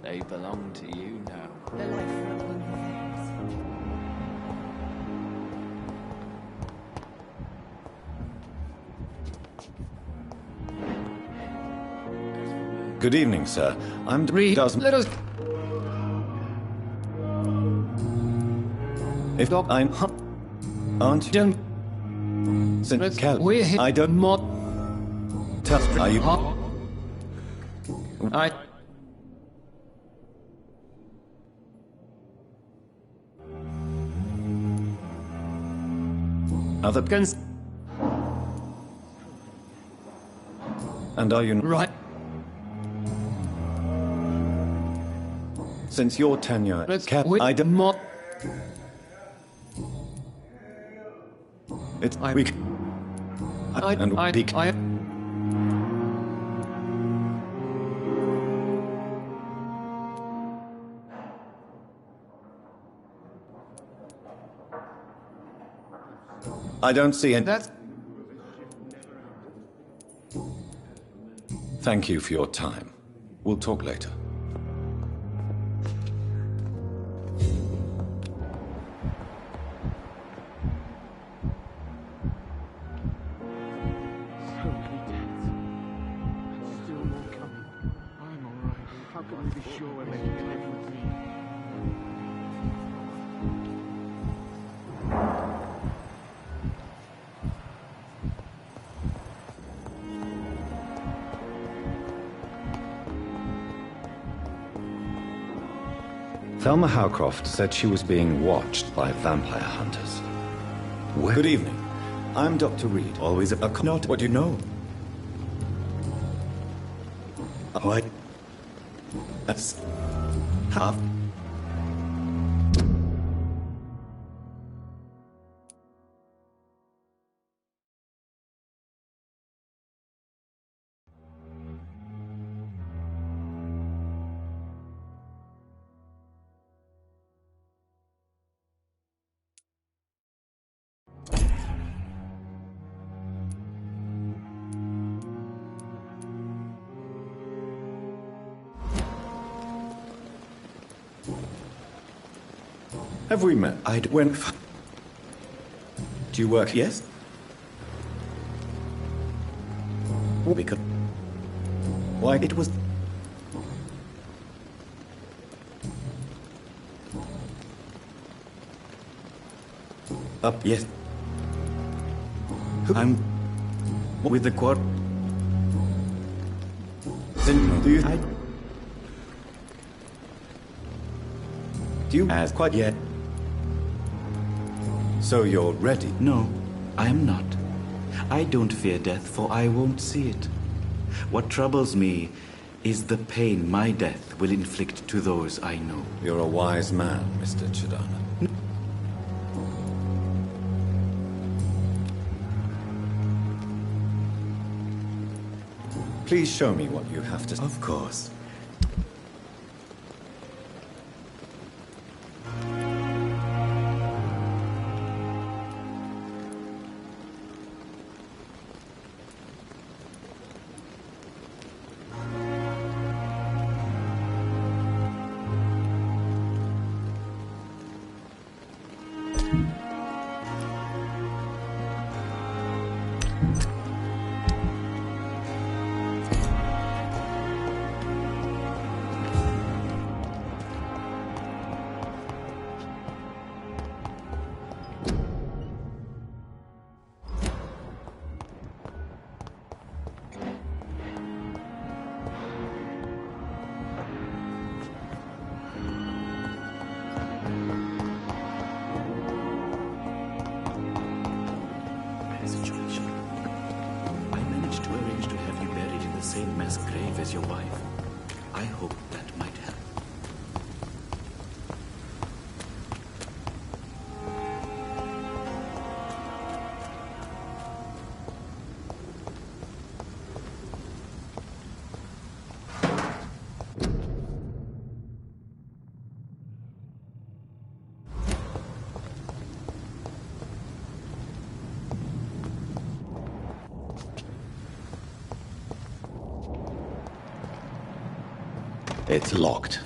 They belong to you now. The life rumbling in your veins. Good evening, sir. I'm Reed. Let us. If not, I'm. Aren't you? Since we're here, I don't mod. Are you? I. Other guns. And are you right? Since your tenure, I don't mod. It's weak. I don't see it. Thank you for your time. We'll talk later. Thelma Howcroft said she was being watched by vampire hunters. Where? Good evening. I'm Dr. Reed. Always a not. What do you know? What? That's half. Have we met? Do you work? Yes? Because... Why it was... Up, yes. I'm... with the quad... Then do you... Do you ask quite yet? So you're ready? No, I am not. I don't fear death, for I won't see it. What troubles me is the pain my death will inflict to those I know. You're a wise man, Mr. Chidana. Please show me what you have to... Of course. I managed to arrange to have you buried in the same mass grave as your wife. I hope that might help. It's locked.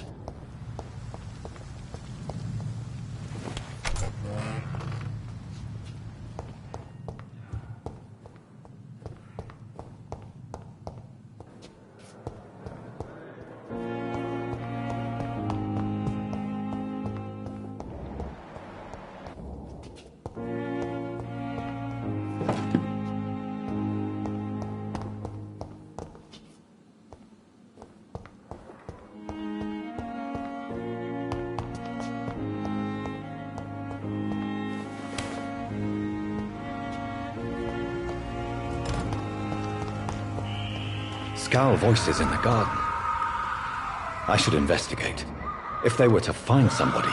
Scowl voices in the garden. I should investigate. If they were to find somebody...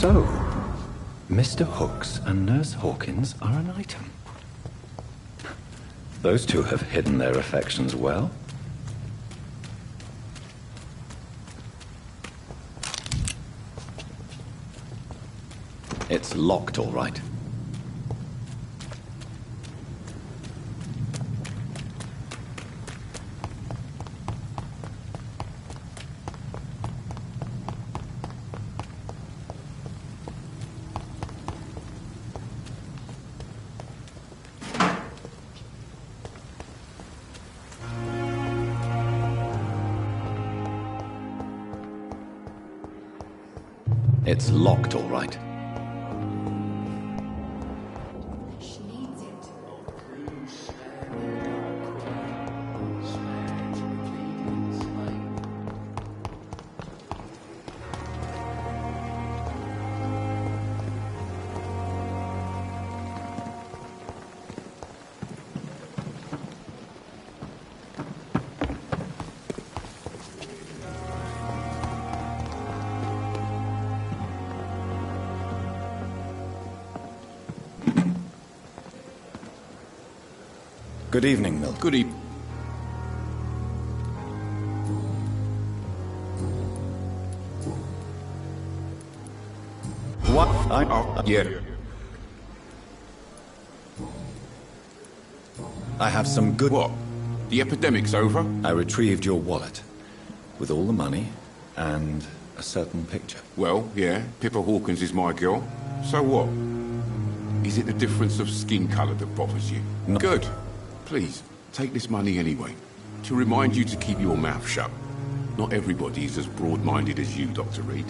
So, Mr. Hooks and Nurse Hawkins are an item. Those two have hidden their affections well. It's locked, all right. It's locked, all right. Good evening, Milton. Good evening. What? Yeah. I have some good... What? The epidemic's over? I retrieved your wallet. With all the money and a certain picture. Well, yeah, Pippa Hawkins is my girl. So what? Is it the difference of skin colour that bothers you? No. Good. Please, take this money anyway. To remind you to keep your mouth shut. Not everybody is as broad-minded as you, Dr. Reed.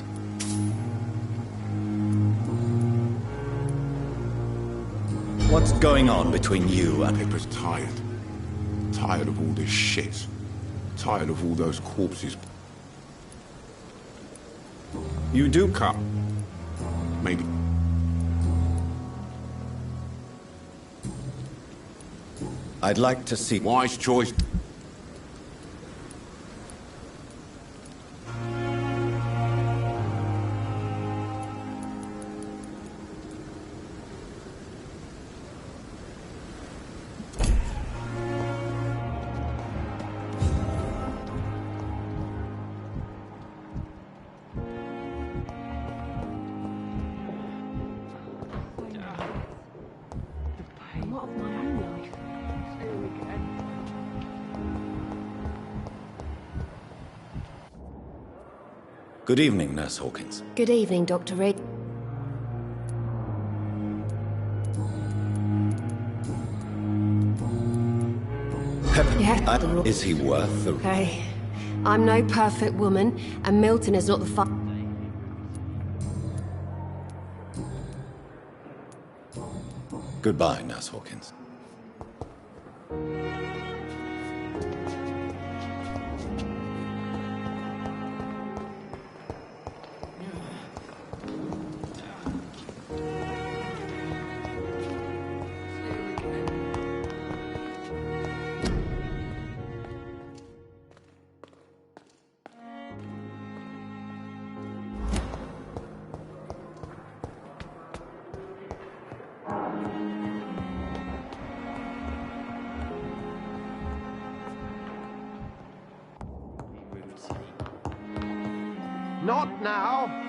What's going on between you and... Pippa's tired. Tired of all this shit. Tired of all those corpses. You do cut. Maybe. I'd like to see... Wise choice. Good evening, Nurse Hawkins. Good evening, Dr. Reed. Yeah. Is he worth the... Okay. I'm no perfect woman, and Milton is not the Goodbye, Nurse Hawkins. Not now!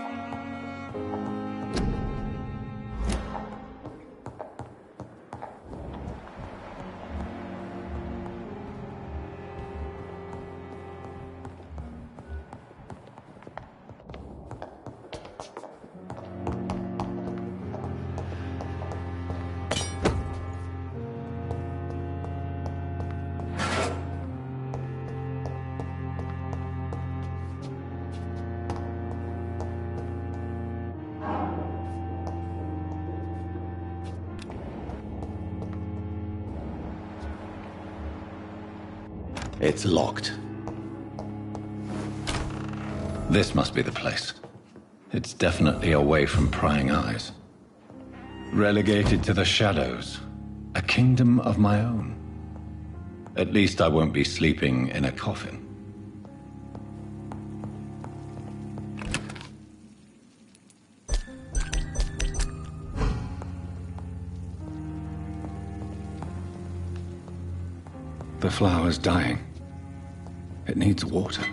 It's locked. This must be the place. It's definitely away from prying eyes. Relegated to the shadows. A kingdom of my own. At least I won't be sleeping in a coffin. The flower's dying. It needs water.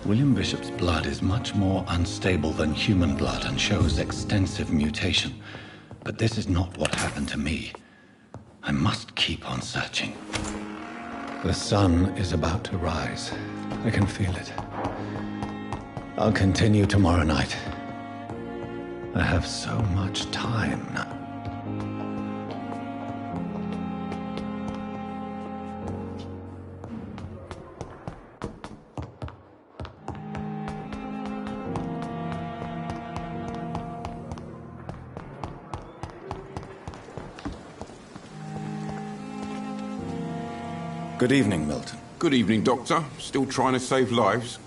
William Bishop's blood is much more unstable than human blood and shows extensive mutation. But this is not what happened to me. I must keep on searching. The sun is about to rise. I can feel it. I'll continue tomorrow night. I have so much time now. Good evening, Milton. Good evening, Doctor. Still trying to save lives?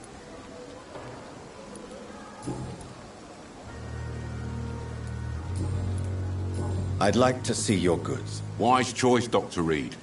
I'd like to see your goods. Wise choice, Dr. Reed.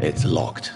It's locked.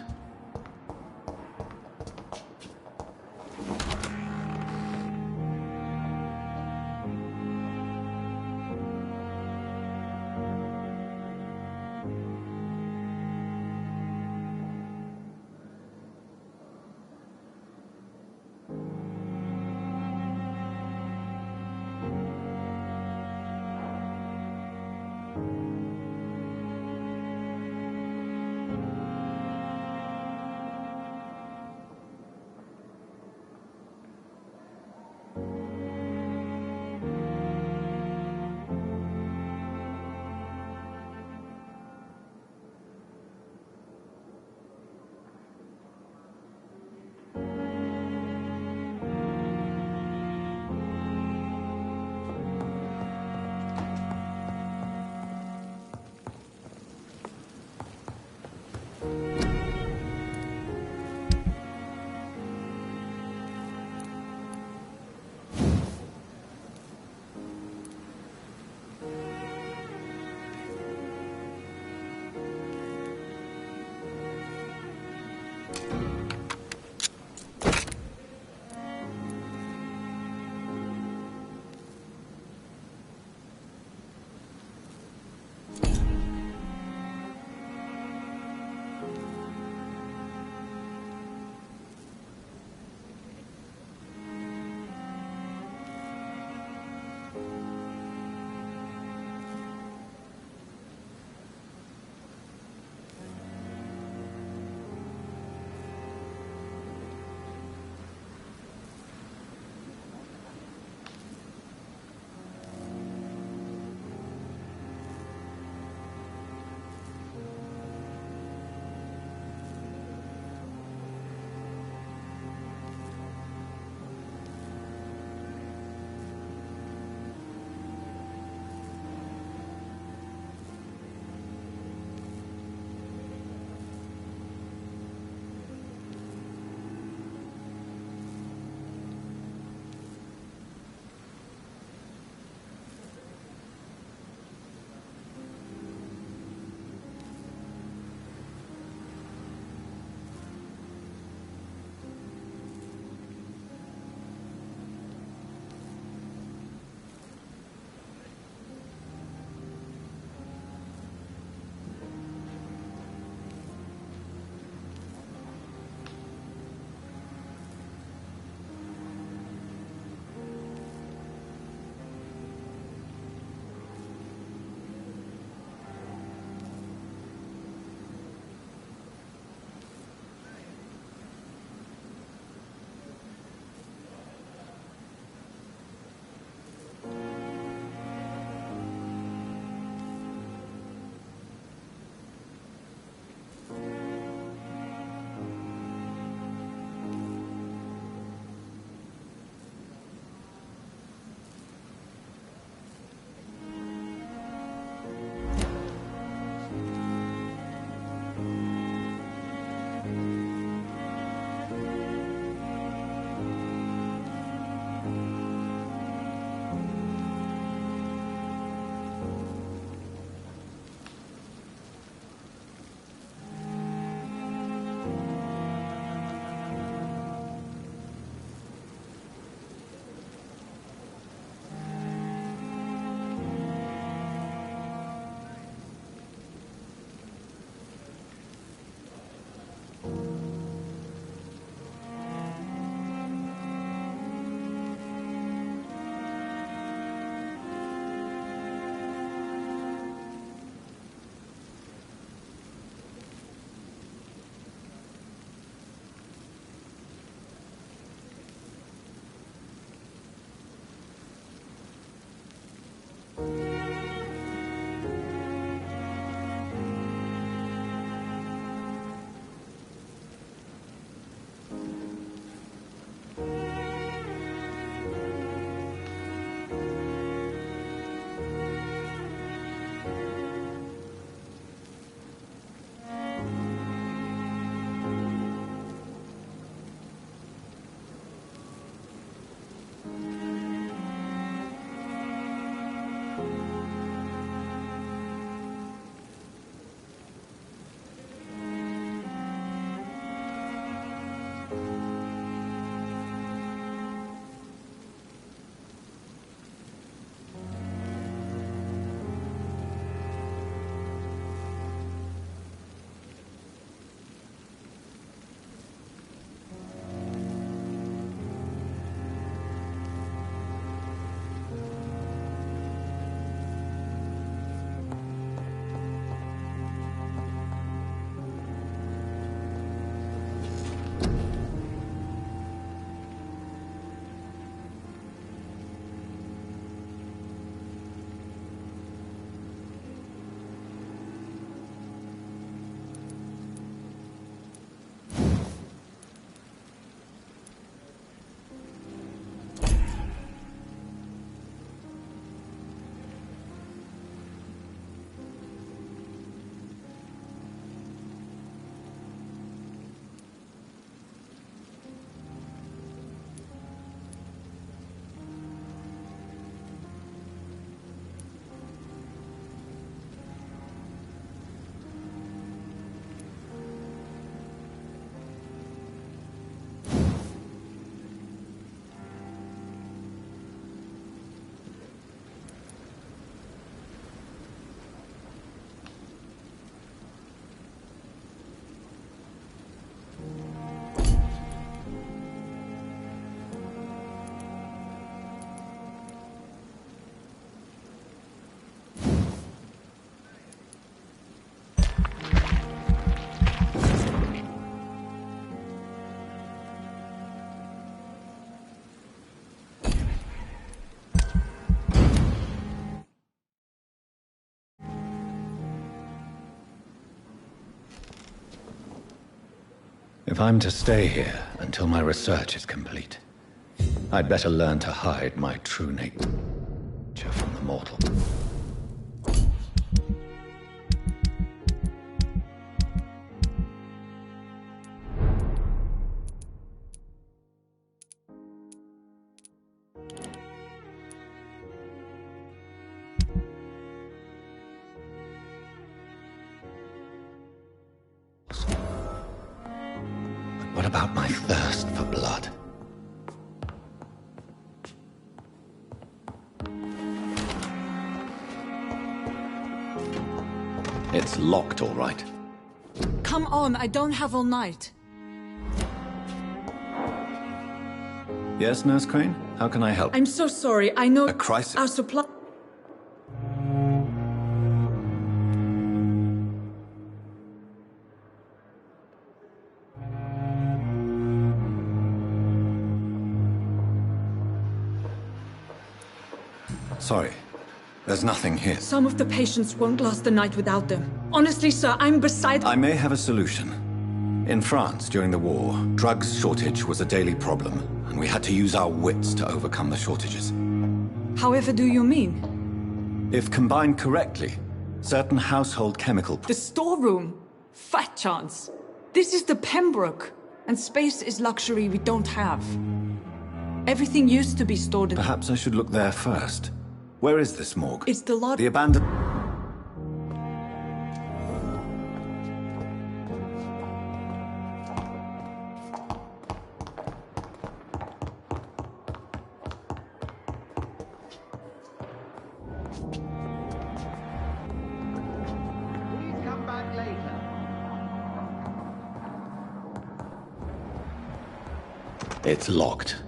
If I'm to stay here until my research is complete, I'd better learn to hide my true nature from the mortal. What about my thirst for blood? It's locked, all right. Come on, I don't have all night. Yes, Nurse Crane? How can I help? I'm so sorry. I know... A crisis? Our supply... Sorry. There's nothing here. Some of the patients won't last the night without them. Honestly, sir, I'm beside... I may have a solution. In France, during the war, drugs shortage was a daily problem, and we had to use our wits to overcome the shortages. However do you mean? If combined correctly, certain household chemical... The storeroom? Fat chance. This is the Pembroke, and space is luxury we don't have. Everything used to be stored in... Perhaps I should look there first. Where is this morgue? It's the lot... The abandoned... Please come back later. It's locked.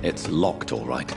It's locked, all right.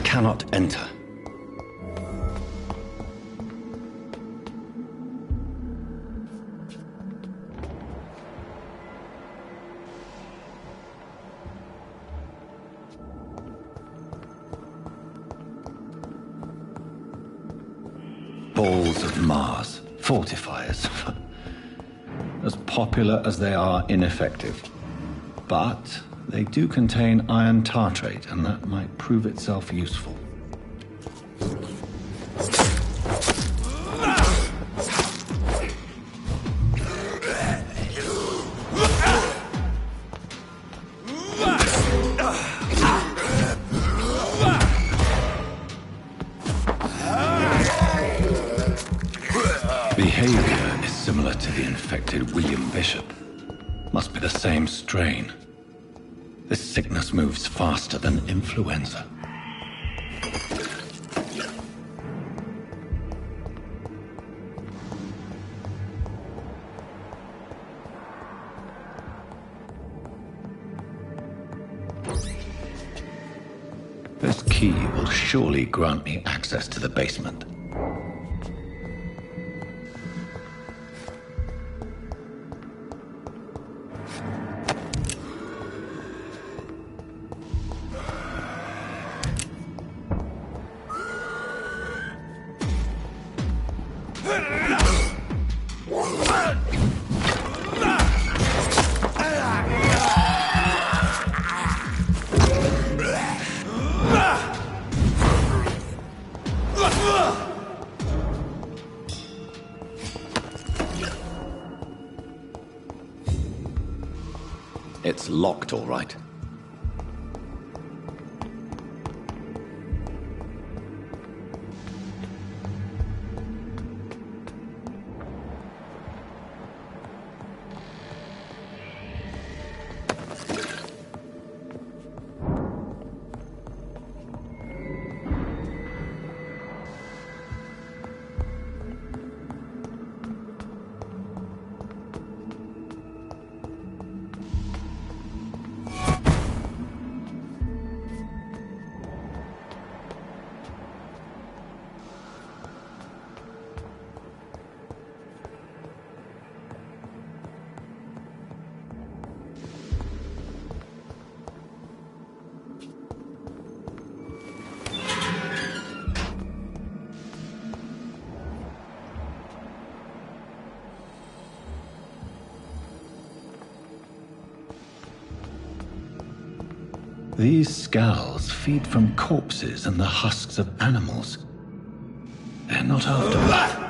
cannot enter. Balls of Mars, fortifiers. As popular as they are ineffective. But they do contain iron tartrate, and that might prove itself useful. Behavior is similar to the infected William Bishop. Must be the same strain. This sickness moves faster than influenza. This key will surely grant me access to the basement. It's locked, all right. These scowls feed from corpses and the husks of animals. They're not after me.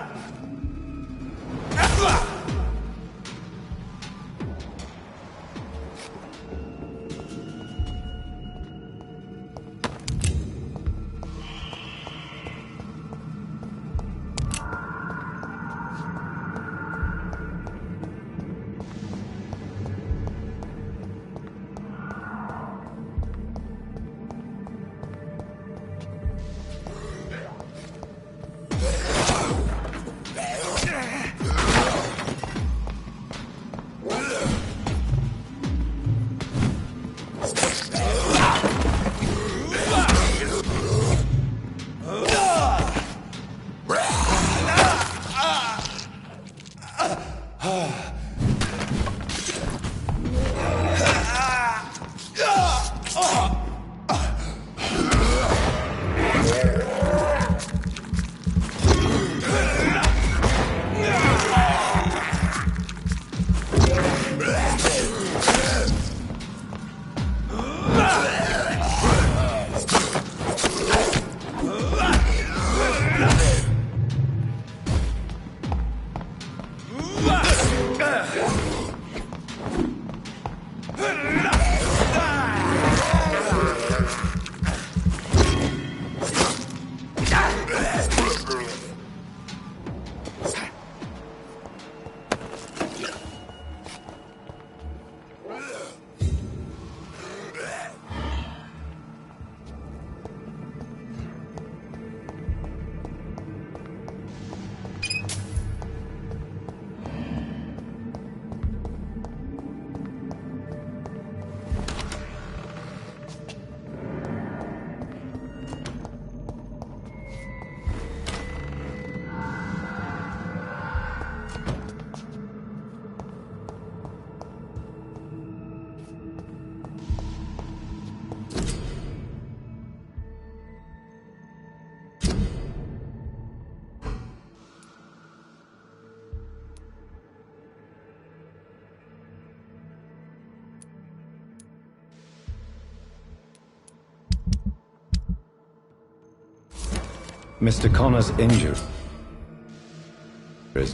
Mr. Connor's injuries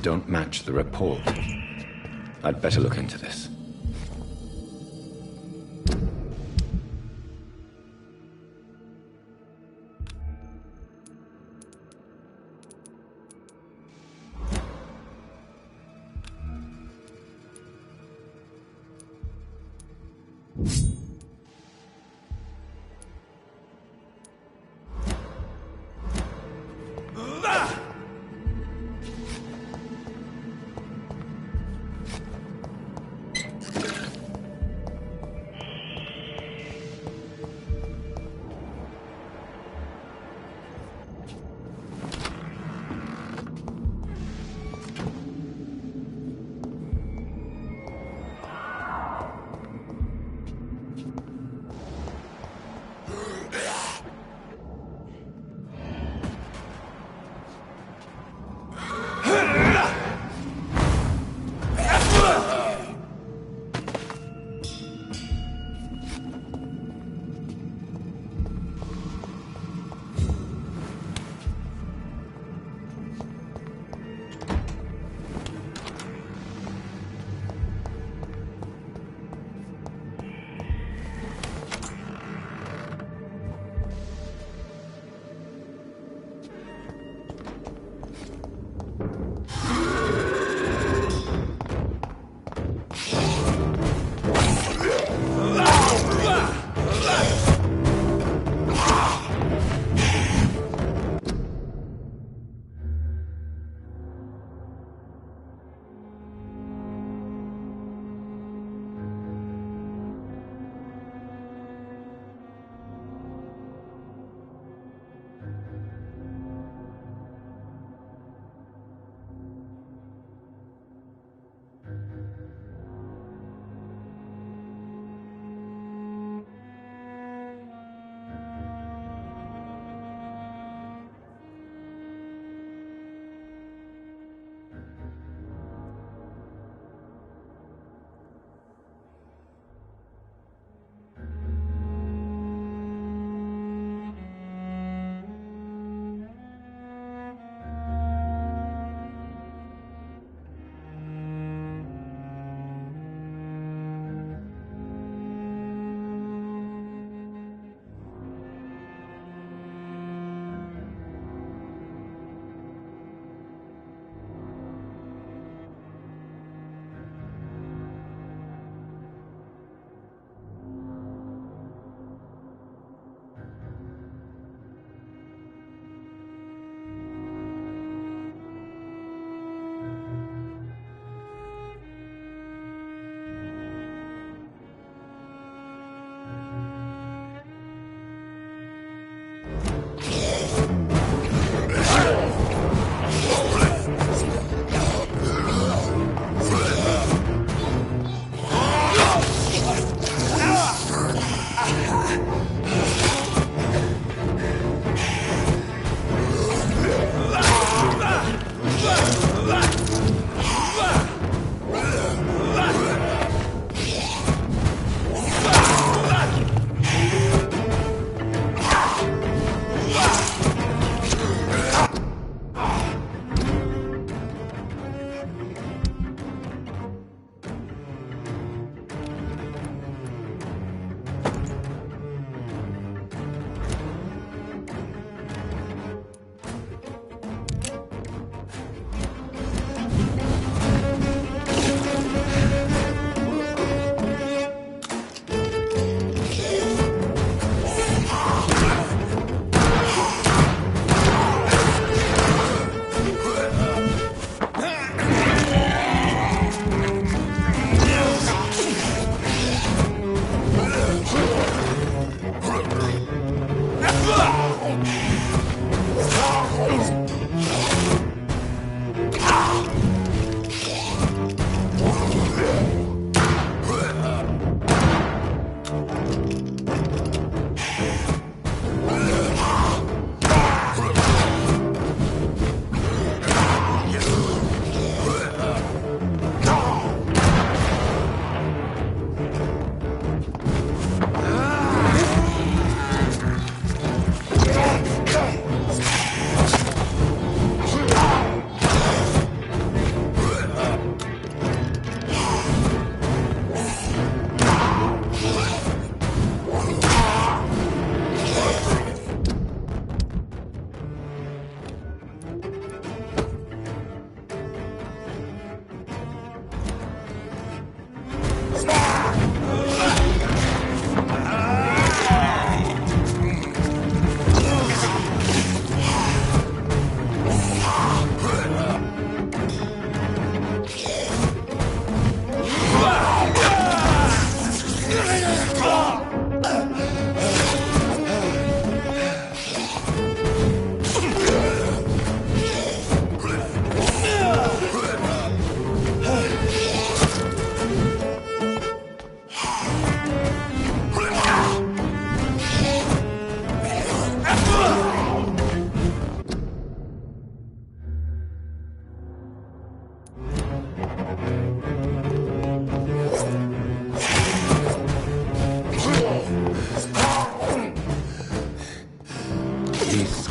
don't match the report. I'd better look into this.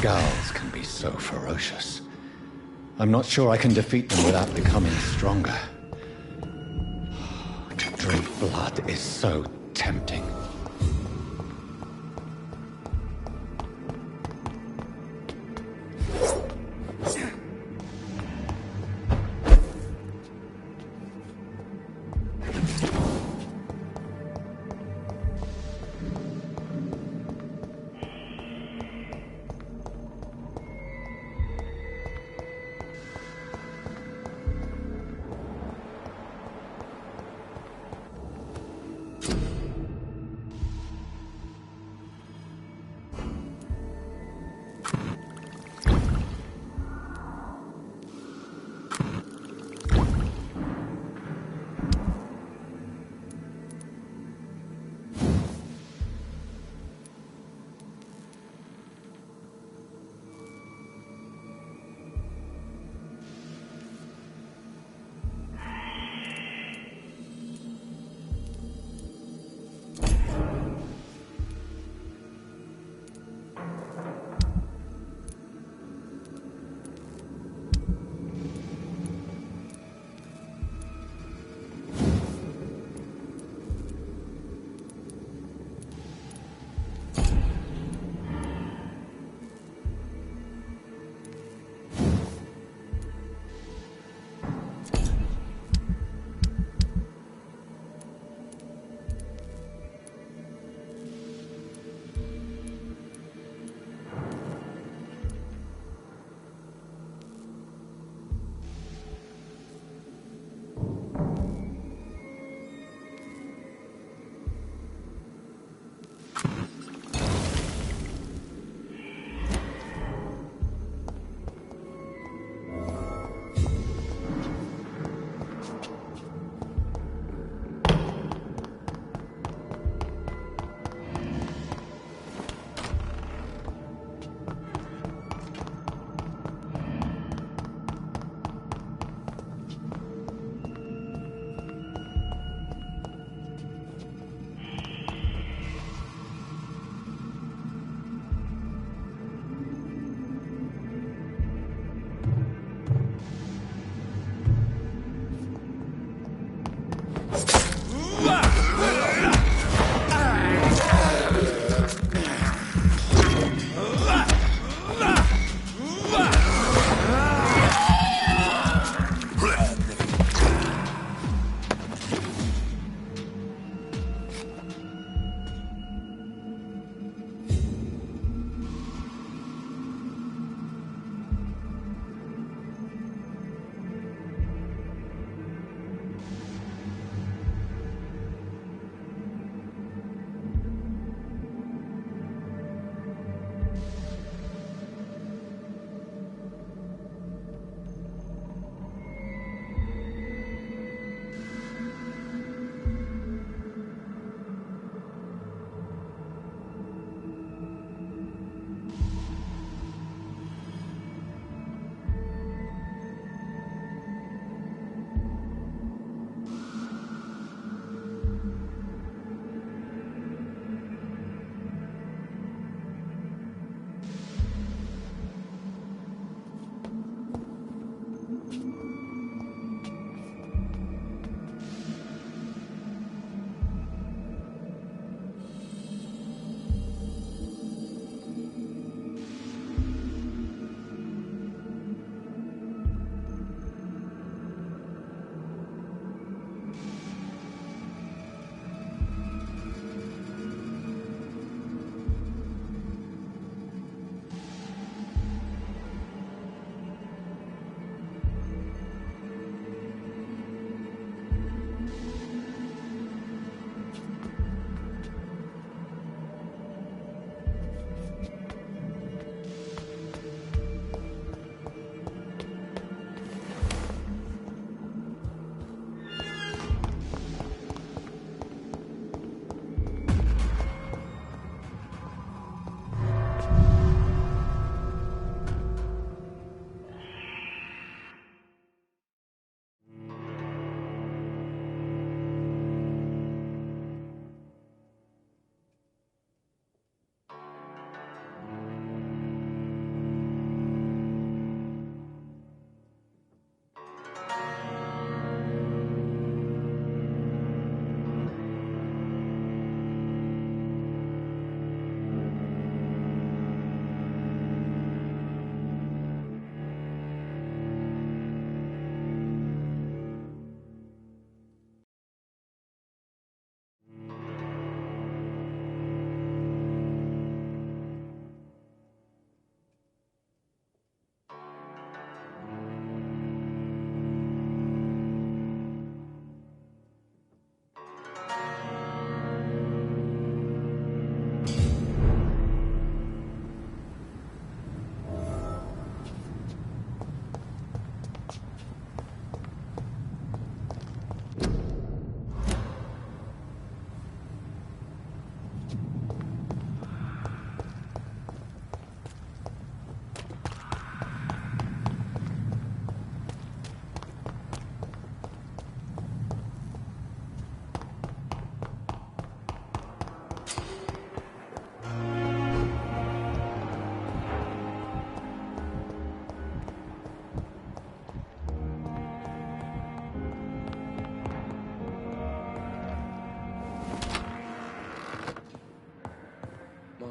Skulls can be so ferocious. I'm not sure I can defeat them without becoming stronger. To drink blood is so tempting.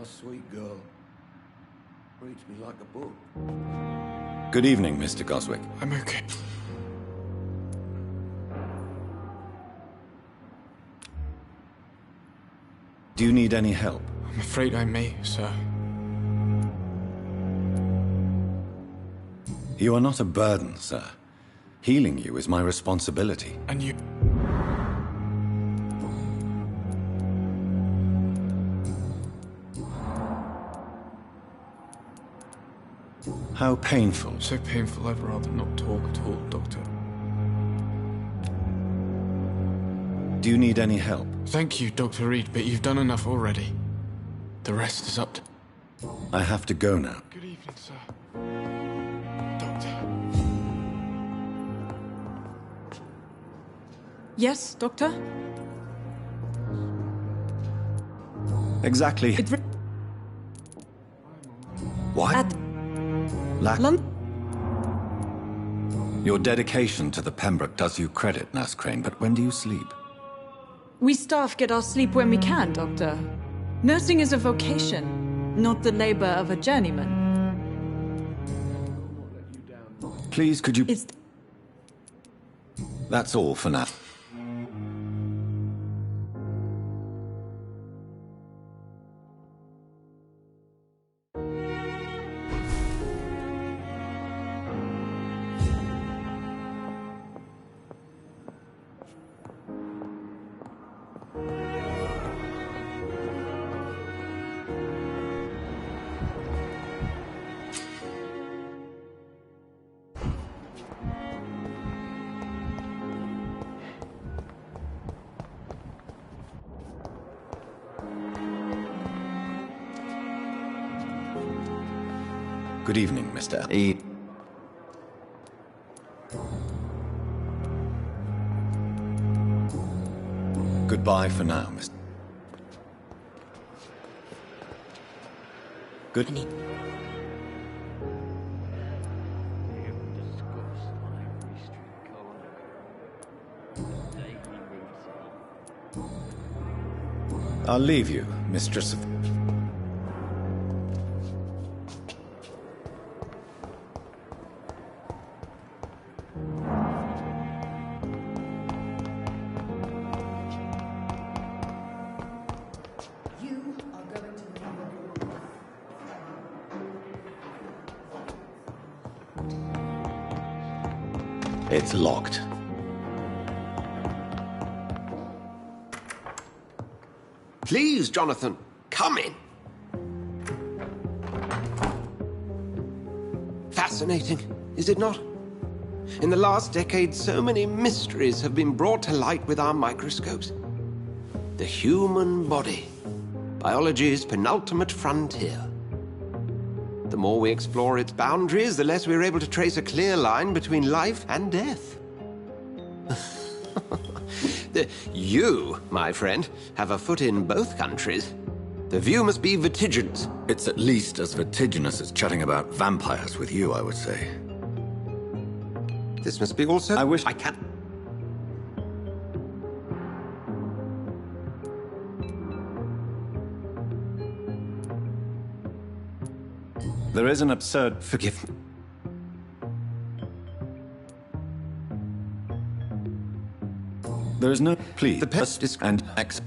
nice, sweet girl. Reads me like a book. Good evening, Mr. Goswick. I'm okay. Do you need any help? I'm afraid I may, sir. You are not a burden, sir. Healing you is my responsibility. And you... How painful. So painful I'd rather not talk at all, Doctor. Do you need any help? Thank you, Dr. Reed, but you've done enough already. The rest is up to... I have to go now. Good evening, sir. Doctor. Yes, Doctor? Exactly. What? Your dedication to the Pembroke does you credit, Nurse Crane, but when do you sleep? We staff get our sleep when we can, Doctor. Nursing is a vocation, not the labor of a journeyman. Please, could you... That's all for now. Good evening, Mr. Goodbye for now, Mr. Good evening. I'll leave you, Mistress of... It's locked. Please, Jonathan, come in. Fascinating, is it not? In the last decade, so many mysteries have been brought to light with our microscopes. The human body, biology's penultimate frontier. The more we explore its boundaries, the less we're able to trace a clear line between life and death. You, my friend, have a foot in both countries. The view must be vertiginous. It's at least as vertiginous as chatting about vampires with you, I would say. This must be also... I wish I can... There is an absurd... Forgive me. There is no... Please. The pest is... And... X...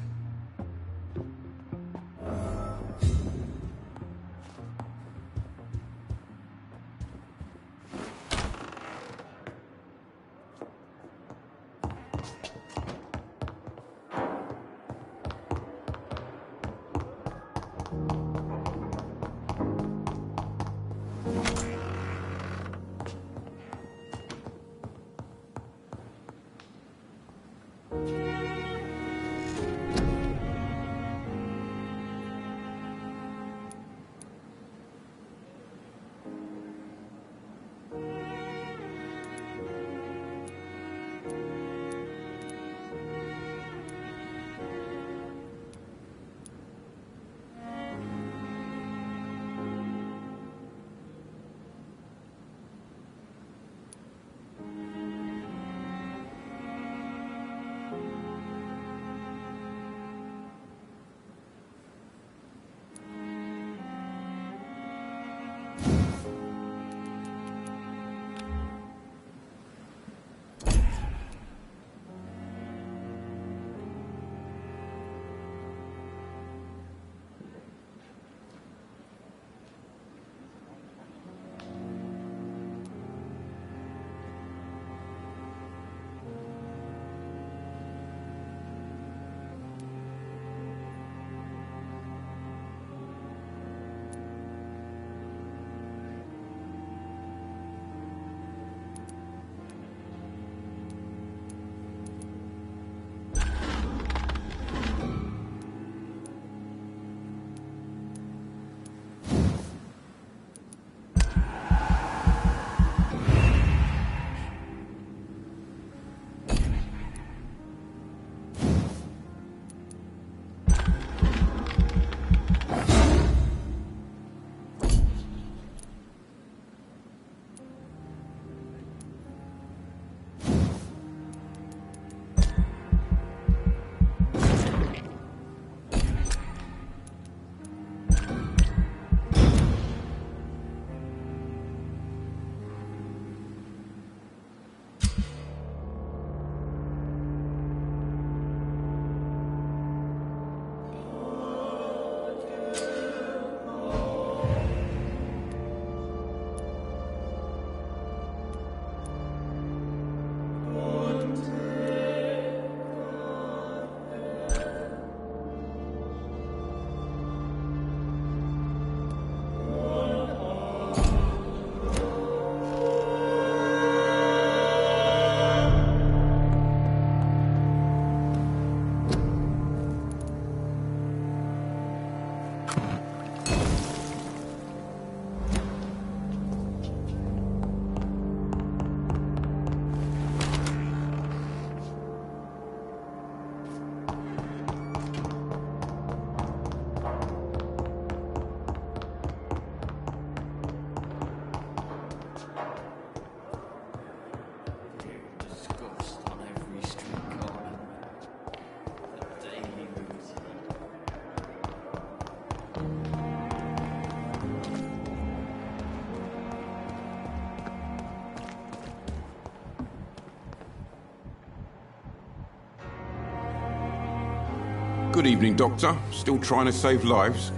Good evening, Doctor. Still trying to save lives?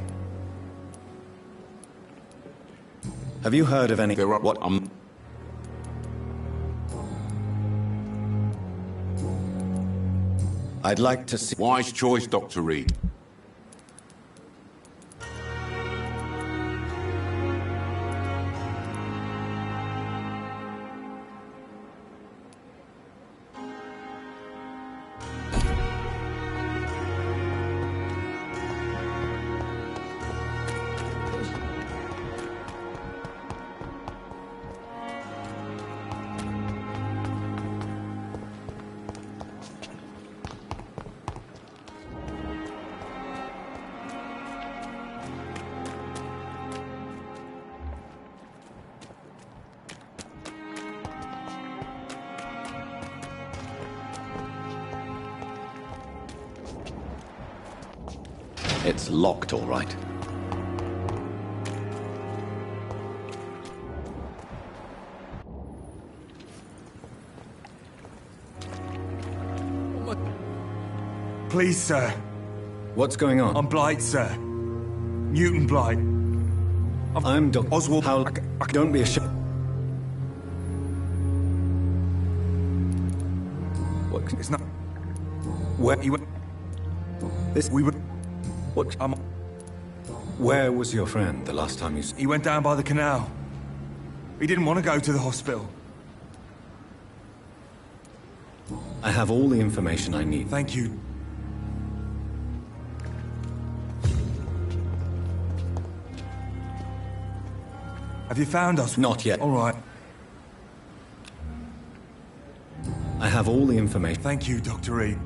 Have you heard of any... There are... What? I'd like to see... Wise choice, Dr. Reed. It's locked, all right. Please, sir. What's going on? I'm Blight, sir. Newton Blight. I'm Dr. Oswald. Don't be ashamed. What? It's not... Where you went... This... We were... What? Where was your friend the last time you... He went down by the canal. He didn't want to go to the hospital. I have all the information I need. Thank you. Have you found us? Not yet. All right. I have all the information. Thank you, Dr. Reed.